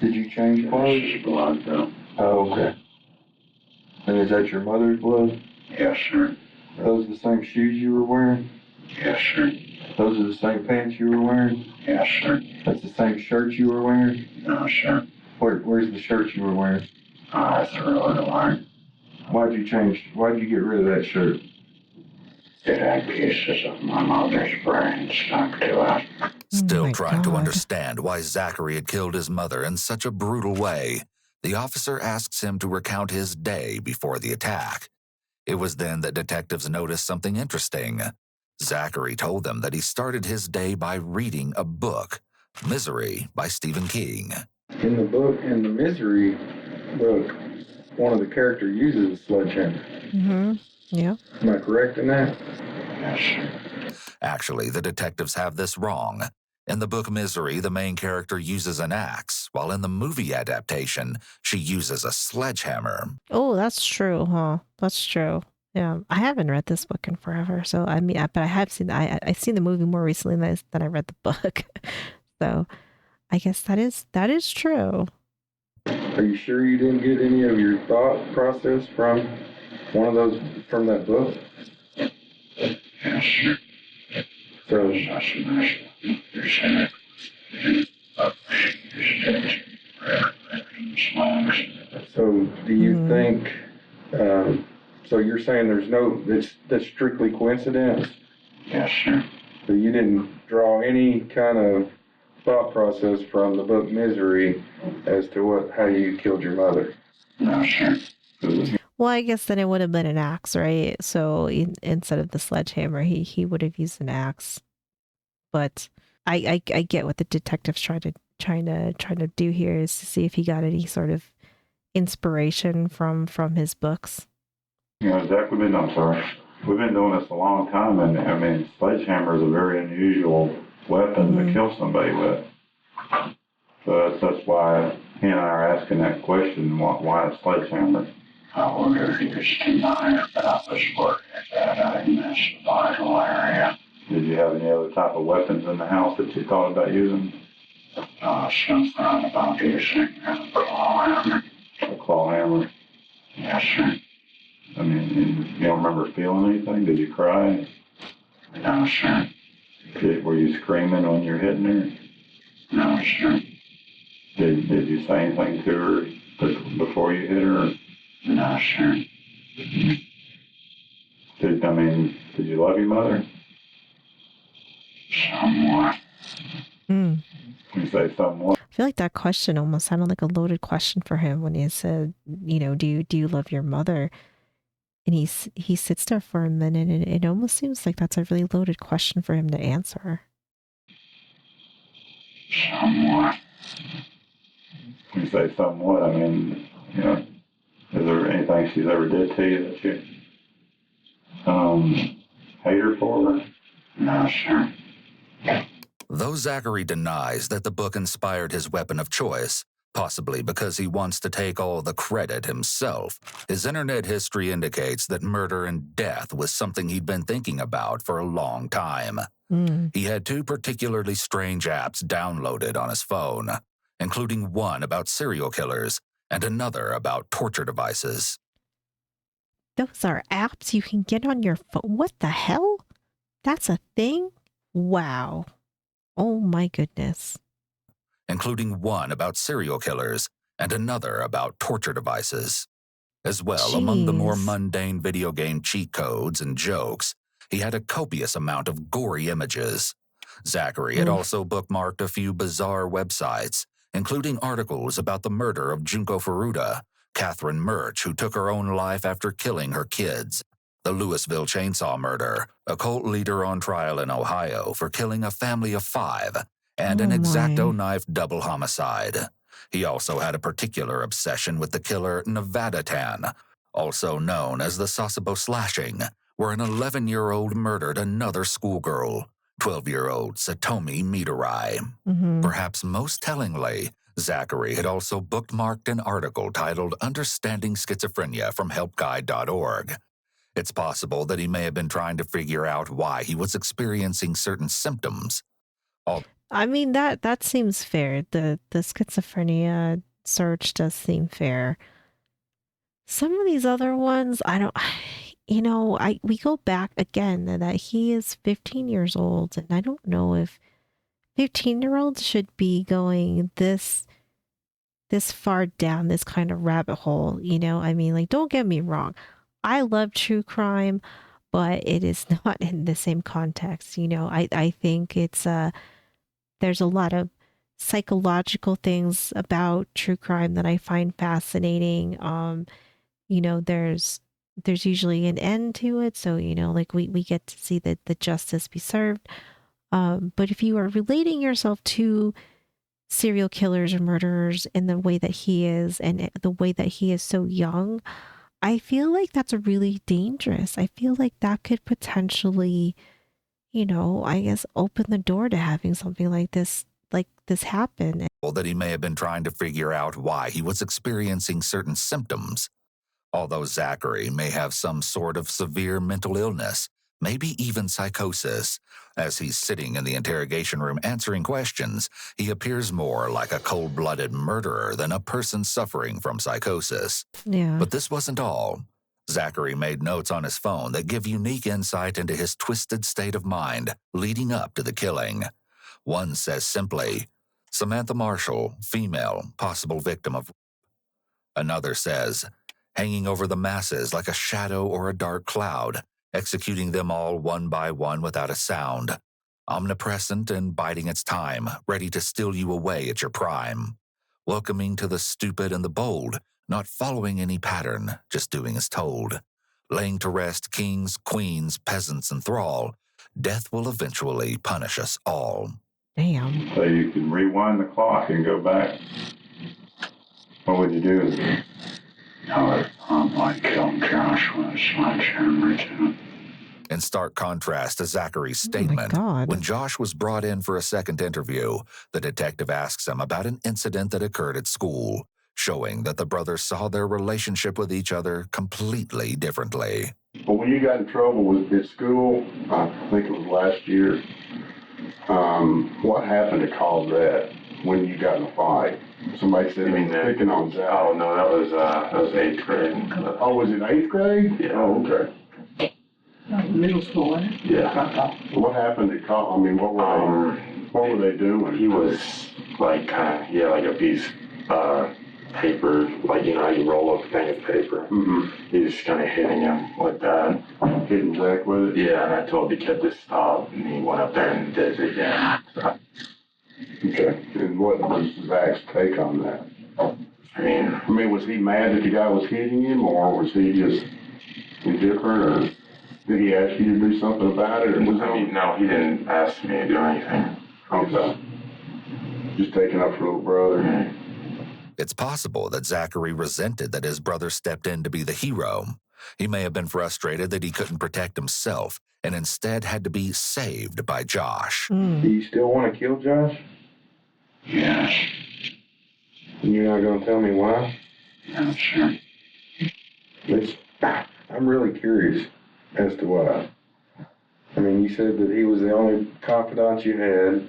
Did you change clothes? This is blood, though. Oh, okay. And is that your mother's blood? Yes, sir. Are those the same shoes you were wearing? Yes, sir. Those are the same pants you were wearing? Yes, sir. That's the same shirt you were wearing? No, sir. Where's the shirt you were wearing? I threw it away. Why'd you get rid of that shirt? It had pieces of my mother's brain stuck to it. Still my trying to God. understand why Zachary had killed his mother in such a brutal way, the officer asks him to recount his day before the attack. It was then that detectives noticed something interesting. Zachary told them that he started his day by reading a book, Misery by Stephen King. In the Misery book, one of the characters uses a sledgehammer. Yeah. Am I correct in that? Yes, sir. Actually, the detectives have this wrong. In the book Misery, the main character uses an axe, while in the movie adaptation, she uses a sledgehammer. Oh, that's true, huh? That's true. Yeah, I haven't read this book in forever, so but I have seen I've seen the movie more recently than I read the book, so I guess that is true. Are you sure you didn't get any of your thought process from from that book? Yes, sir. So, So do you think, so you're saying that's strictly coincidence? Yes, sir. So you didn't draw any kind of thought process from the book Misery as to how you killed your mother? No, sir. Well, I guess then it would have been an axe, right? So instead of the sledgehammer, he would have used an axe. But I get what the detective's trying to do here is to see if he got any sort of inspiration from his books. You know, Zach, we've been doing this a long time, and I mean, sledgehammer is a very unusual weapon to kill somebody with. So that's why he and I are asking that question, why a sledgehammer? I ordered used to mine, but I was working that in this vital area. Did you have any other type of weapons in the house that you thought about using? Something about using a claw hammer. A claw hammer? Yes, sir. I mean, you don't remember feeling anything? Did you cry? No, sir. Were you screaming when you were hitting her? No, sir. Did you say anything to her before you hit her? No, sir. Did you love your mother? Somewhat. You say somewhat. I feel like that question almost sounded like a loaded question for him when he said, do you love your mother? And he sits there for a minute, and it almost seems like that's a really loaded question for him to answer. Somewhat. You say somewhat, I mean, is there anything she's ever did to you that you hate her for? No, sir. Though Zachary denies that the book inspired his weapon of choice, possibly because he wants to take all the credit himself, his internet history indicates that murder and death was something he'd been thinking about for a long time. He had 2 particularly strange apps downloaded on his phone, including one about serial killers and another about torture devices. Those are apps you can get on your phone. What the hell? That's a thing? Wow. Oh my goodness. Including one about serial killers and another about torture devices. As well, among the more mundane video game cheat codes and jokes, he had a copious amount of gory images. Zachary had also bookmarked a few bizarre websites, including articles about the murder of Junko Furuta, Catherine Murch, who took her own life after killing her kids, the Louisville chainsaw murder, a cult leader on trial in Ohio for killing a family of 5, and an X-Acto knife double homicide. He also had a particular obsession with the killer Nevada Tan, also known as the Sasebo slashing, where an 11-year-old murdered another schoolgirl, 12-year-old Satomi Mitarai. Perhaps most tellingly, Zachary had also bookmarked an article titled Understanding Schizophrenia from helpguide.org. It's possible that he may have been trying to figure out why he was experiencing certain symptoms. I mean, that seems fair. The schizophrenia search does seem fair. Some of these other ones, we go back again that he is 15 years old, and I don't know if 15-year-olds should be going this far down this kind of rabbit hole, I mean, like, don't get me wrong. I love true crime, but it is not in the same context. I think it's there's a lot of psychological things about true crime that I find fascinating. There's usually an end to it. So, like we get to see the justice be served. But if you are relating yourself to serial killers or murderers in the way that he is, and the way that he is so young, I feel like that's really dangerous. I feel like that could potentially, I guess, open the door to having something like this happen. That he may have been trying to figure out why he was experiencing certain symptoms. Although Zachary may have some sort of severe mental illness, maybe even psychosis, as he's sitting in the interrogation room answering questions, he appears more like a cold-blooded murderer than a person suffering from psychosis. Yeah. But this wasn't all. Zachary made notes on his phone that give unique insight into his twisted state of mind leading up to the killing. One says simply, Samantha Marshall, female, possible victim of. Another says, hanging over the masses like a shadow or a dark cloud, executing them all one by one without a sound, omnipresent and biding its time, ready to steal you away at your prime, welcoming to the stupid and the bold, not following any pattern, just doing as told, laying to rest kings, queens, peasants, and thrall. Death will eventually punish us all. Damn. So you can rewind the clock and go back. What would you do? I would probably kill Josh with a sledgehammer too. In stark contrast to Zachary's statement, when Josh was brought in for a second interview, the detective asks him about an incident that occurred at school, showing that the brothers saw their relationship with each other completely differently. But when you got in trouble at school, I think it was last year, what happened to cause that when you got in a fight? Somebody said they were picking on Zach. Oh, no, that was 8th grade. Oh, was it 8th grade? Yeah. Oh, okay. Middle school, wasn't it? Yeah. What happened to cause, I mean, what were they doing? He was like like a piece of paper, like, you know, you roll up a thing of paper. Mm-hmm. He was kind of hitting him like that. Hitting Zach with it? Yeah, and I told him to keep this stop, and he went up there and did it again. Okay. And what was Zach's take on that? I mean, was he mad that the guy was hitting him, or was he just indifferent, or did he ask you to do something about it? Or no, he didn't ask me to do anything. Okay. Just taking up for little brother. Mm-hmm. It's possible that Zachary resented that his brother stepped in to be the hero. He may have been frustrated that he couldn't protect himself and instead had to be saved by Josh. Do you still want to kill Josh? Yes. And you're not going to tell me why? No, sure. I'm really curious as to why. I mean, you said that he was the only confidant you had.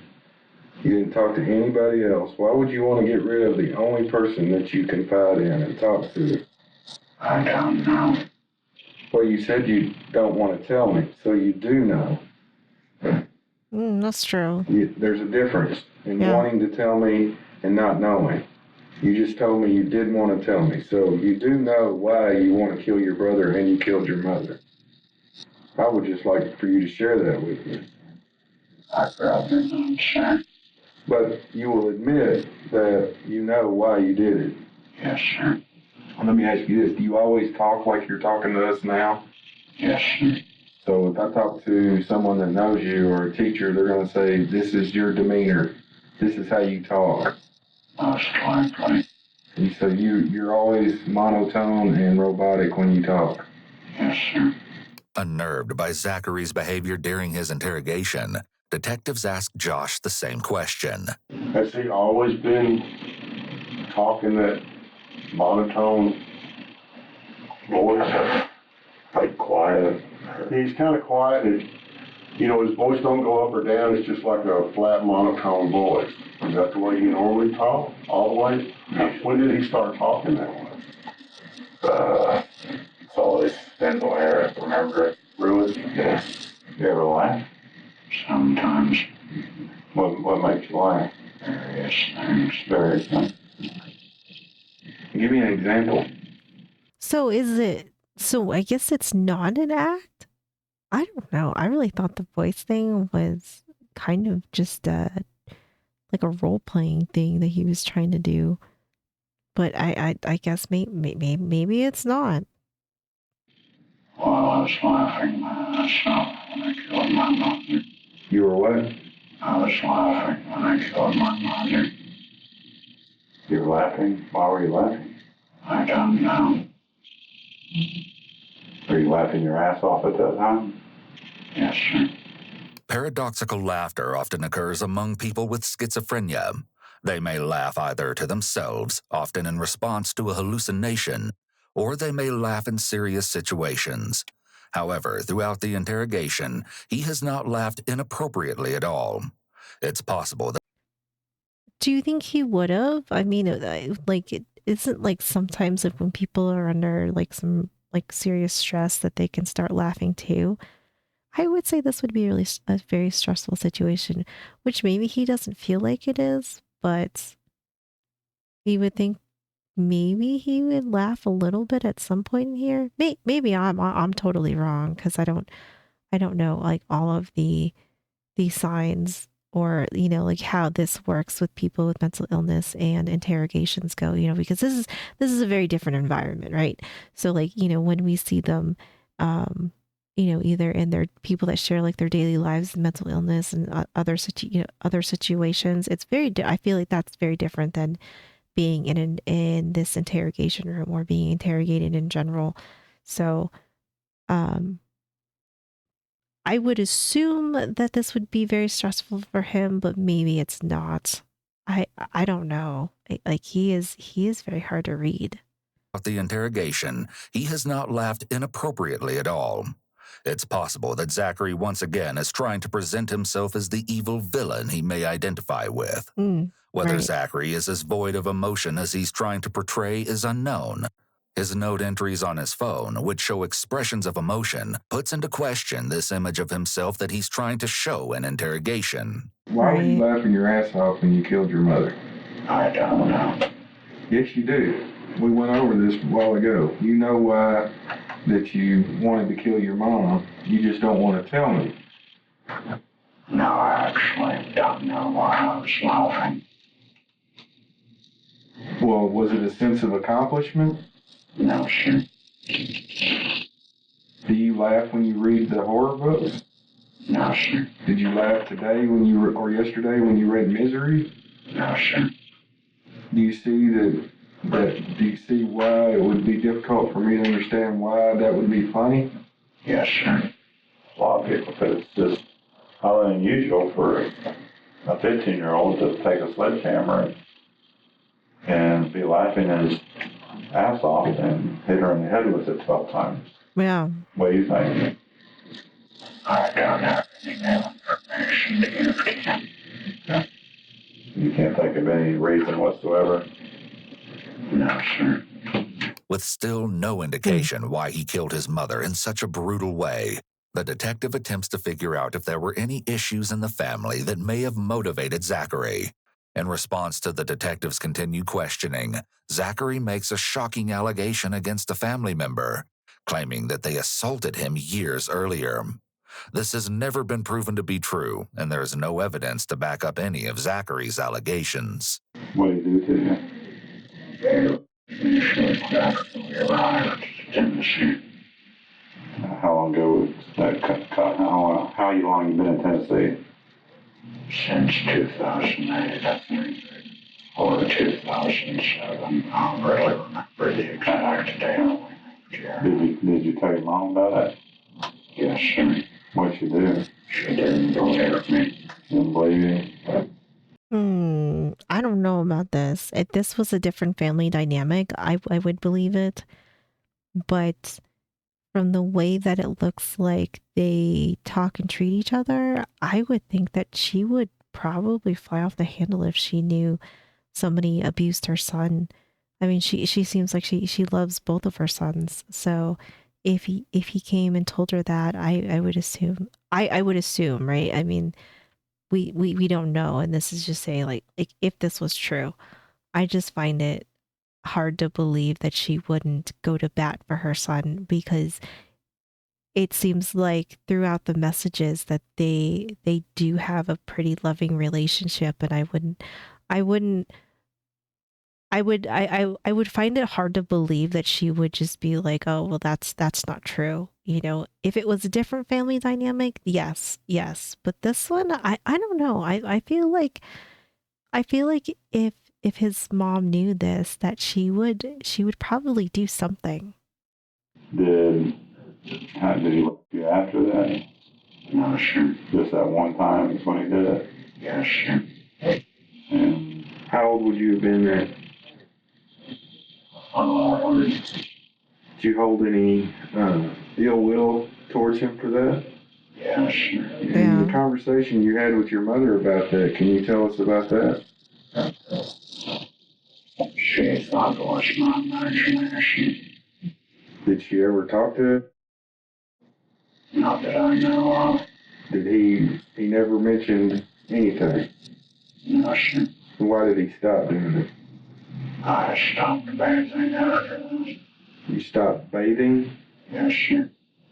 You didn't talk to anybody else. Why would you want to get rid of the only person that you confide in and talk to? I don't know. Well, you said you don't want to tell me, so you do know. That's true. There's a difference in wanting to tell me and not knowing. You just told me you didn't want to tell me, so you do know why you want to kill your brother and you killed your mother. I would just like for you to share that with me. I'd rather not share. But you will admit that you know why you did it. Yes, sir. Well, let me ask you this. Do you always talk like you're talking to us now? Yes, sir. So if I talk to someone that knows you or a teacher, they're going to say, this is your demeanor. This is how you talk. Most likely. And so you're always monotone and robotic when you talk. Yes, sir. Unnerved by Zachary's behavior during his interrogation, detectives asked Josh the same question. Has he always been talking that monotone voice? Like quiet? He's kind of quiet. You know, his voice don't go up or down. It's just like a flat monotone voice. Is that the way he normally talk? All the way? When did he start talking that way? It's always been the way I remember it. Really? Yeah. You ever laugh? Sometimes. What makes you laugh? Various things. Various things. Give me an example. So I guess it's not an act? I don't know. I really thought the voice thing was kind of just like a role-playing thing that he was trying to do. But I guess maybe it's not. Well, I was laughing myself when I killed my mother. You were what? I was laughing when I killed my mother. You were laughing? Why were you laughing? I don't know. Were you laughing your ass off at that time? Yes, sir. Paradoxical laughter often occurs among people with schizophrenia. They may laugh either to themselves, often in response to a hallucination, or they may laugh in serious situations. However, throughout the interrogation, he has not laughed inappropriately at all. It's possible that... Do you think he would have? I mean, like it isn't like sometimes like when people are under like some like serious stress that they can start laughing too. I would say this would be really a very stressful situation, which maybe he doesn't feel like it is, but he would think maybe he would laugh a little bit at some point in here. Maybe I'm totally wrong because I don't know like all of the signs or like how this works with people with mental illness and interrogations go, because this is a very different environment, right? So like when we see them either in their people that share like their daily lives mental illness and other situations, it's I feel like that's very different than being in this interrogation room or being interrogated in general. So um I would assume that this would be very stressful for him, but maybe it's not. I don't know. Like he is very hard to read. The interrogation, he has not laughed inappropriately at all. It's possible that Zachary once again is trying to present himself as the evil villain he may identify with. Whether Right. Zachary is as void of emotion as he's trying to portray is unknown. His note entries on his phone, which show expressions of emotion, puts into question this image of himself that he's trying to show in interrogation. Why were you laughing your ass off when you killed your mother? I don't know. Yes, you do. We went over this a while ago. You know why that you wanted to kill your mom. You just don't want to tell me. No, I actually don't know why I was laughing. Well, was it a sense of accomplishment? No, sure. Do you laugh when you read the horror books? No, sure. Did you laugh today or yesterday when you read Misery? No, sure. Do you see do you see why it would be difficult for me to understand why that would be funny? Yes, sure. A lot of people think it's just highly unusual for a 15-year-old to take a sledgehammer and be laughing his ass off and hit her in the head with it 12 times. Yeah. What do you think? I don't have any more information to give to you. You can't think of any reason whatsoever? No, sir. With still no indication why he killed his mother in such a brutal way, the detective attempts to figure out if there were any issues in the family that may have motivated Zachary. In response to the detective's continued questioning, Zachary makes a shocking allegation against a family member, claiming that they assaulted him years earlier. This has never been proven to be true, and there is no evidence to back up any of Zachary's allegations. What did he do to you? How long ago was that cut? How long you been in Tennessee? Since 2008, I think, or 2007. I don't really remember the exact date. Did you tell your mom about it? Yes, sir. What'd she do? She didn't believe me. Didn't believe you? I don't know about this. If this was a different family dynamic, I would believe it. But from the way that it looks like they talk and treat each other, I would think that she would probably fly off the handle if she knew somebody abused her son. I mean, she seems like she loves both of her sons. So if he came and told her that, I would assume I would assume, right? I mean, we don't know, and this is just saying like if this was true, I just find it hard to believe that she wouldn't go to bat for her son because it seems like throughout the messages that they do have a pretty loving relationship, and I would find it hard to believe that she would just be like, oh well, that's not true. If it was a different family dynamic, yes, but this one, I don't know. I feel like if his mom knew this, that she would probably do something. Did he look you after that? No, sure. Just that one time is when he did it? Yeah, sure. And how old would you have been then? Did you hold any ill will towards him for that? Yeah, sure. And the conversation you had with your mother about that, can you tell us about that? She thought it was my imagination. Did she ever talk to him? Not that I know of. Did he never mentioned anything? No, sure. Why did he stop doing it? I stopped bathing after that. You stopped bathing? Yes, sir.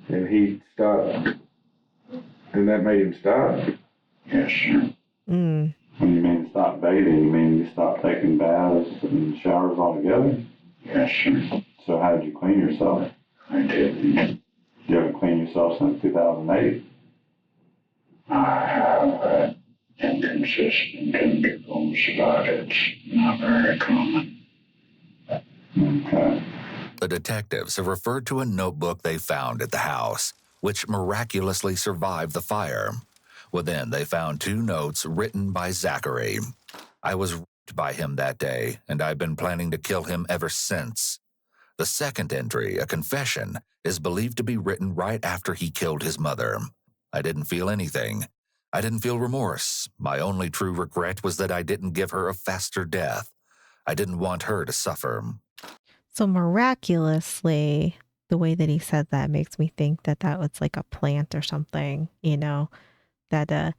And he stopped, and that made him stop? Yes, sir. Mm. When you mean stop bathing, you mean you stop taking baths and showers altogether? Yes, sir. So how did you clean yourself? I didn't. You haven't cleaned yourself since 2008? I have inconsistent intervals, but it's not very common. Okay. The detectives have referred to a notebook they found at the house, which miraculously survived the fire. Within, they found 2 notes written by Zachary. I was raped by him that day, and I've been planning to kill him ever since. The second entry, a confession, is believed to be written right after he killed his mother. I didn't feel anything. I didn't feel remorse. My only true regret was that I didn't give her a faster death. I didn't want her to suffer. So miraculously, the way that he said that makes me think that that was like a plant or something, you know, that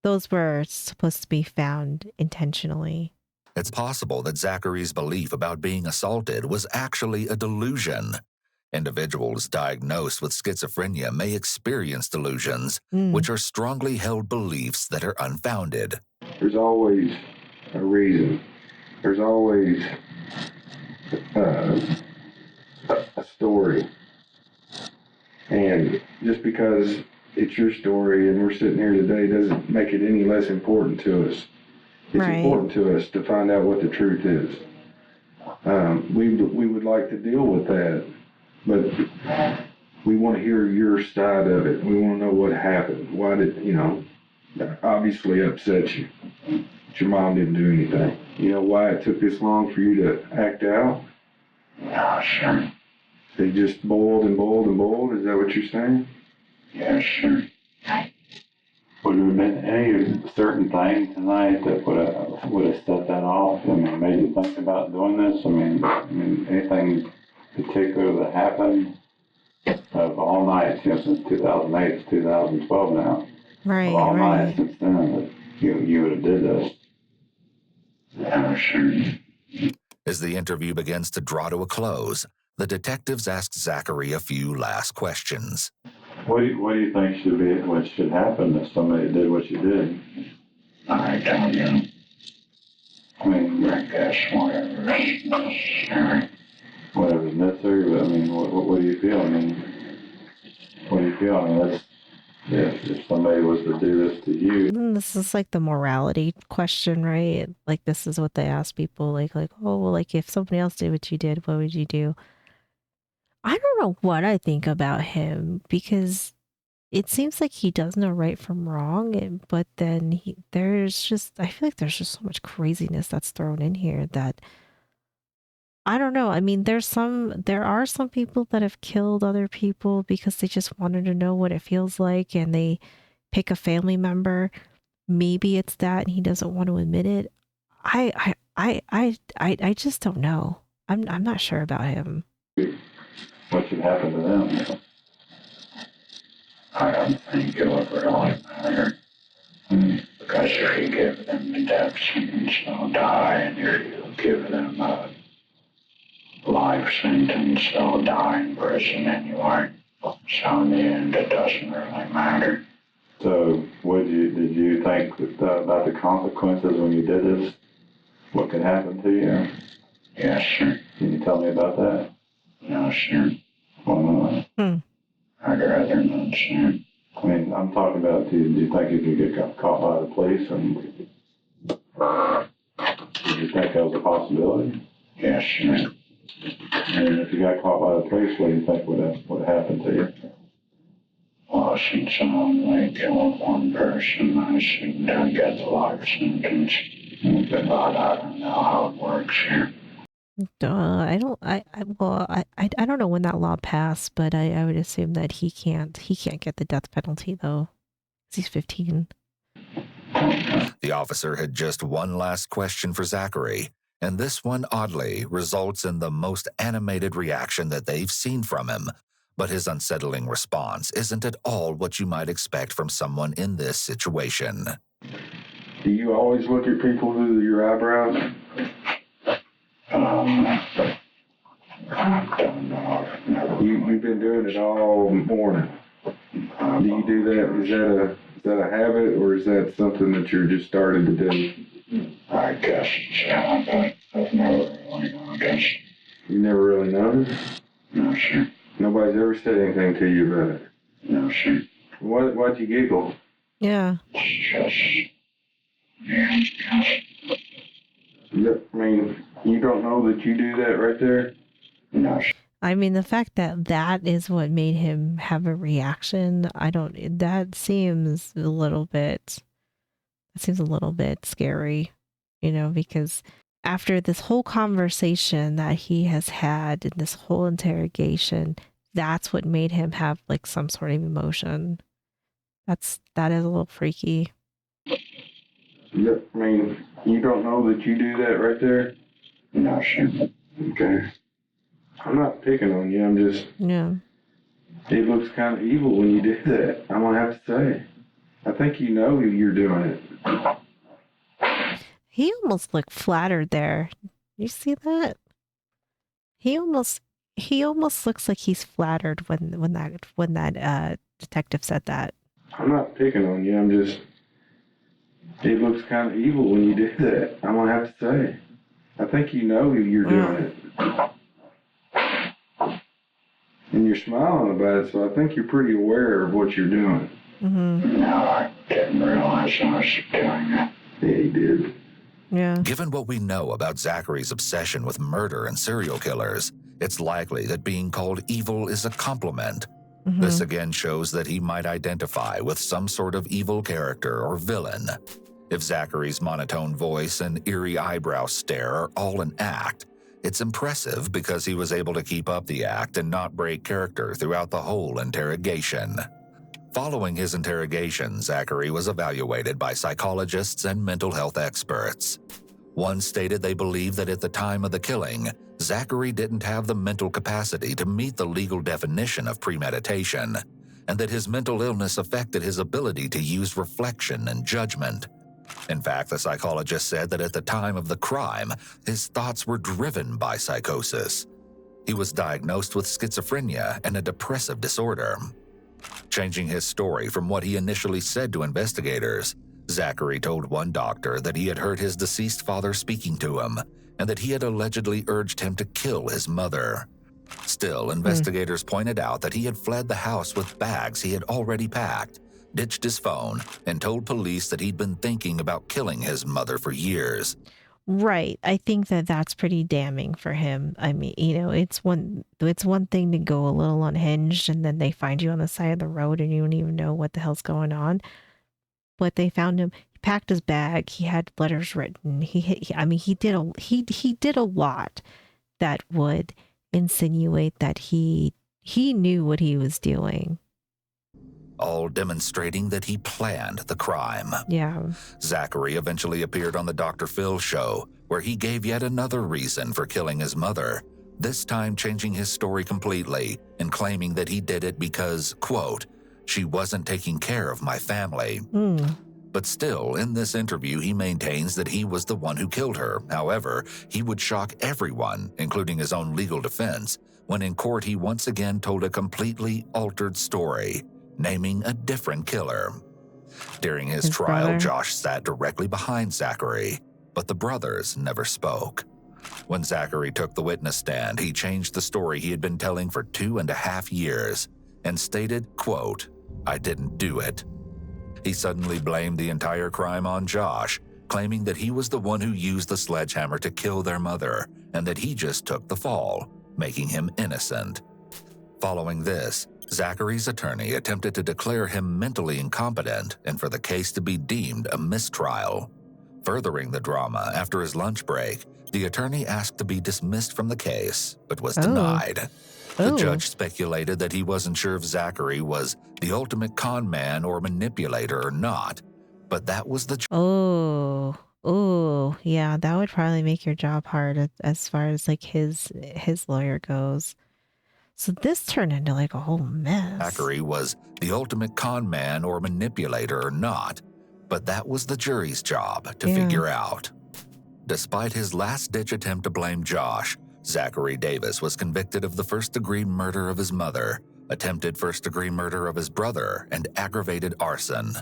those were supposed to be found intentionally. It's possible that Zachary's belief about being assaulted was actually a delusion. Individuals diagnosed with schizophrenia may experience delusions, which are strongly held beliefs that are unfounded. There's always a reason. There's always a story. And just because it's your story and we're sitting here today doesn't make it any less important to us. It's important to us to find out what the truth is. We would like to deal with that, but we want to hear your side of it. We want to know what happened. Why did, that obviously upset you. But your mom didn't do anything. You know why it took this long for you to act out? No, sir. They just boiled and boiled and boiled? Is that what you're saying? Yes, sir. Would there have been any certain thing tonight that would have set that off? I mean, made you think about doing this? I mean, anything particular that happened of all nights, since 2008, it's 2012 now. Right, of all nights since then that you would have did this. Yeah, sure. As the interview begins to draw to a close, the detectives ask Zachary a few last questions. What do you think what should happen if somebody did what you did? I don't know. I mean, I guess whatever's necessary. Whatever's necessary, but I mean, what do you feel? I mean, what do you feel? I mean, if somebody was to do this to you. This is like the morality question, right? Like this is what they ask people, like, oh, well, like if somebody else did what you did, what would you do? I don't know what I think about him because it seems like he does know right from wrong, but then I feel like there's just so much craziness that's thrown in here that I don't know. I mean, there are some people that have killed other people because they just wanted to know what it feels like and they pick a family member. Maybe it's that and he doesn't want to admit it. I just don't know. I'm not sure about him. What should happen to them? I don't think it would really matter. Because if you give them the death sentence, they'll die, and if you give them a life sentence, they'll die in prison anyway. So in the end, it doesn't really matter. So, did you think about the consequences when you did this? What could happen to you? Yes, sir. Can you tell me about that? No, sir. Why not? I'd rather not, sir. I mean, I'm talking about, do you think you could get caught by the police? And do you think that was a possibility? Yes, sir. And if you got caught by the police, what do you think would happen to you? Well, since I only killed one person, I shouldn't get the life sentence. But I don't know how it works here. I don't know when that law passed, but I would assume that he can't get the death penalty though. 'Cause he's 15. The officer had just one last question for Zachary, and this one oddly results in the most animated reaction that they've seen from him. But his unsettling response isn't at all what you might expect from someone in this situation. Do you always look at people through your eyebrows? You've been doing it all morning. Do you do that? Is that a habit, or is that something that you're just starting to do? I guess, I've never really noticed. You never really noticed? No, sir. Nobody's ever said anything to you about it? No, sir. Why'd you giggle? Yeah. I mean, you don't know that you do that right there? No, sir. I mean, the fact that that is what made him have a reaction, that seems a little bit, scary, because after this whole conversation that he has had in this whole interrogation, that's what made him have like some sort of emotion. That is a little freaky. I mean, you don't know that you do that right there? No, sir. Okay. I'm not picking on you, I'm just... Yeah. It looks kind of evil when you do that, I'm gonna have to say. I think you know you're doing it. He almost looked flattered there. You see that? He almost looks like he's flattered when that detective said that. I'm not picking on you, I'm just... It looks kind of evil when you do that, I'm gonna have to say. I think you know you're doing it. And you're smiling about it, so I think you're pretty aware of what you're doing. Mm-hmm. No, I didn't realize I was doing it. Yeah, you did. Yeah. Given what we know about Zachary's obsession with murder and serial killers, it's likely that being called evil is a compliment. Mm-hmm. This again shows that he might identify with some sort of evil character or villain. If Zachary's monotone voice and eerie eyebrow stare are all an act, it's impressive because he was able to keep up the act and not break character throughout the whole interrogation. Following his interrogation, Zachary was evaluated by psychologists and mental health experts. One stated they believed that at the time of the killing, Zachary didn't have the mental capacity to meet the legal definition of premeditation, and that his mental illness affected his ability to use reflection and judgment. In fact, the psychologist said that at the time of the crime, his thoughts were driven by psychosis. He was diagnosed with schizophrenia and a depressive disorder. Changing his story from what he initially said to investigators, Zachary told one doctor that he had heard his deceased father speaking to him and that he had allegedly urged him to kill his mother. Still, investigators pointed out that he had fled the house with bags he had already packed, ditched his phone, and told police that he'd been thinking about killing his mother for years. Right. I think that that's pretty damning for him. I mean, it's one thing to go a little unhinged and then they find you on the side of the road and you don't even know what the hell's going on. But they found him. He packed his bag. He had letters written. He did a lot that would insinuate that he knew what he was doing. All demonstrating that he planned the crime. Yeah. Zachary eventually appeared on the Dr. Phil show, where he gave yet another reason for killing his mother, this time changing his story completely and claiming that he did it because, quote, she wasn't taking care of my family. But still, in this interview, he maintains that he was the one who killed her. However, he would shock everyone, including his own legal defense, when in court he once again told a completely altered story, naming a different killer. During his trial, brother. Josh sat directly behind Zachary, but the brothers never spoke. When Zachary took the witness stand, he changed the story he had been telling for 2.5 years and stated, quote, I didn't do it. He suddenly blamed the entire crime on Josh, claiming that he was the one who used the sledgehammer to kill their mother and that he just took the fall, making him innocent. Following this, Zachary's attorney attempted to declare him mentally incompetent and for the case to be deemed a mistrial. Furthering the drama, after his lunch break, the attorney asked to be dismissed from the case, but was denied. The judge speculated that he wasn't sure if Zachary was the ultimate con man or manipulator or not, but that was the... Yeah, that would probably make your job hard as far as like his lawyer goes. So this turned into like a whole mess. Zachary was the ultimate con man or manipulator or not, but that was the jury's job to figure out. Despite his last-ditch attempt to blame Josh, Zachary Davis was convicted of the first-degree murder of his mother, attempted first-degree murder of his brother, and aggravated arson.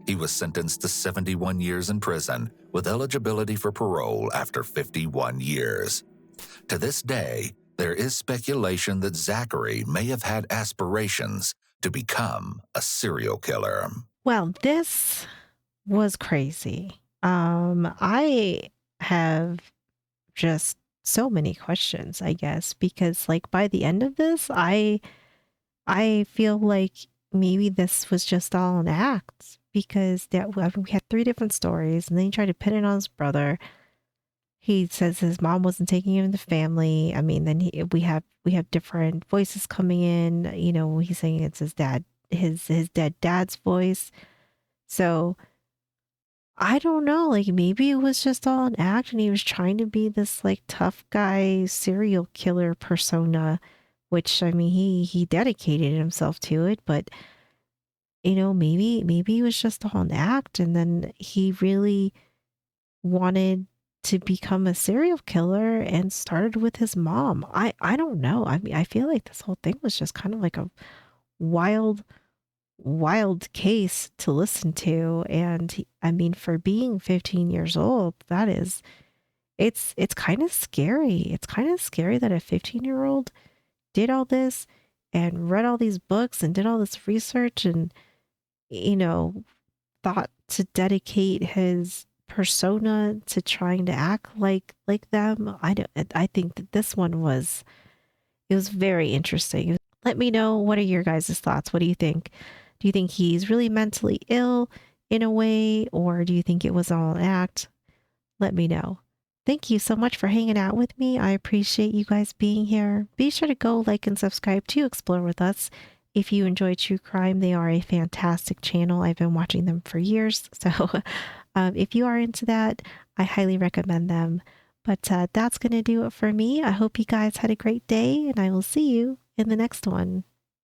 He was sentenced to 71 years in prison with eligibility for parole after 51 years. To this day, there is speculation that Zachary may have had aspirations to become a serial killer. Well, this was crazy. I have just so many questions, I guess, because like by the end of this, I feel like maybe this was just all an act because we had 3 different stories, and then he tried to pin it on his brother. He says his mom wasn't taking him in the family. I mean, then we have different voices coming in. You know, he's saying it's his dad, his dead dad's voice. So I don't know. Like maybe it was just all an act, and he was trying to be this like tough guy serial killer persona, which I mean he dedicated himself to it. But you know, maybe it was just all an act, and then he really wanted to become a serial killer and started with his mom. I don't know. I mean, I feel like this whole thing was just kind of like a wild case to listen to. And I mean, for being 15 years old, that is, it's kind of scary. It's kind of scary that a 15-year-old did all this and read all these books and did all this research and, you know, thought to dedicate his persona to trying to act like them. I think that this one was, it was very interesting. Let me know, what are your guys' thoughts? What do you think? Do you think he's really mentally ill in a way, or do you think it was all an act? Let me know. Thank you so much for hanging out with me. I appreciate you guys being here. Be sure to go like and subscribe to Explore With Us. If you enjoy true crime, they are a fantastic channel. I've been watching them for years. So if you are into that, I highly recommend them. But that's going to do it for me. I hope you guys had a great day, and I will see you in the next one.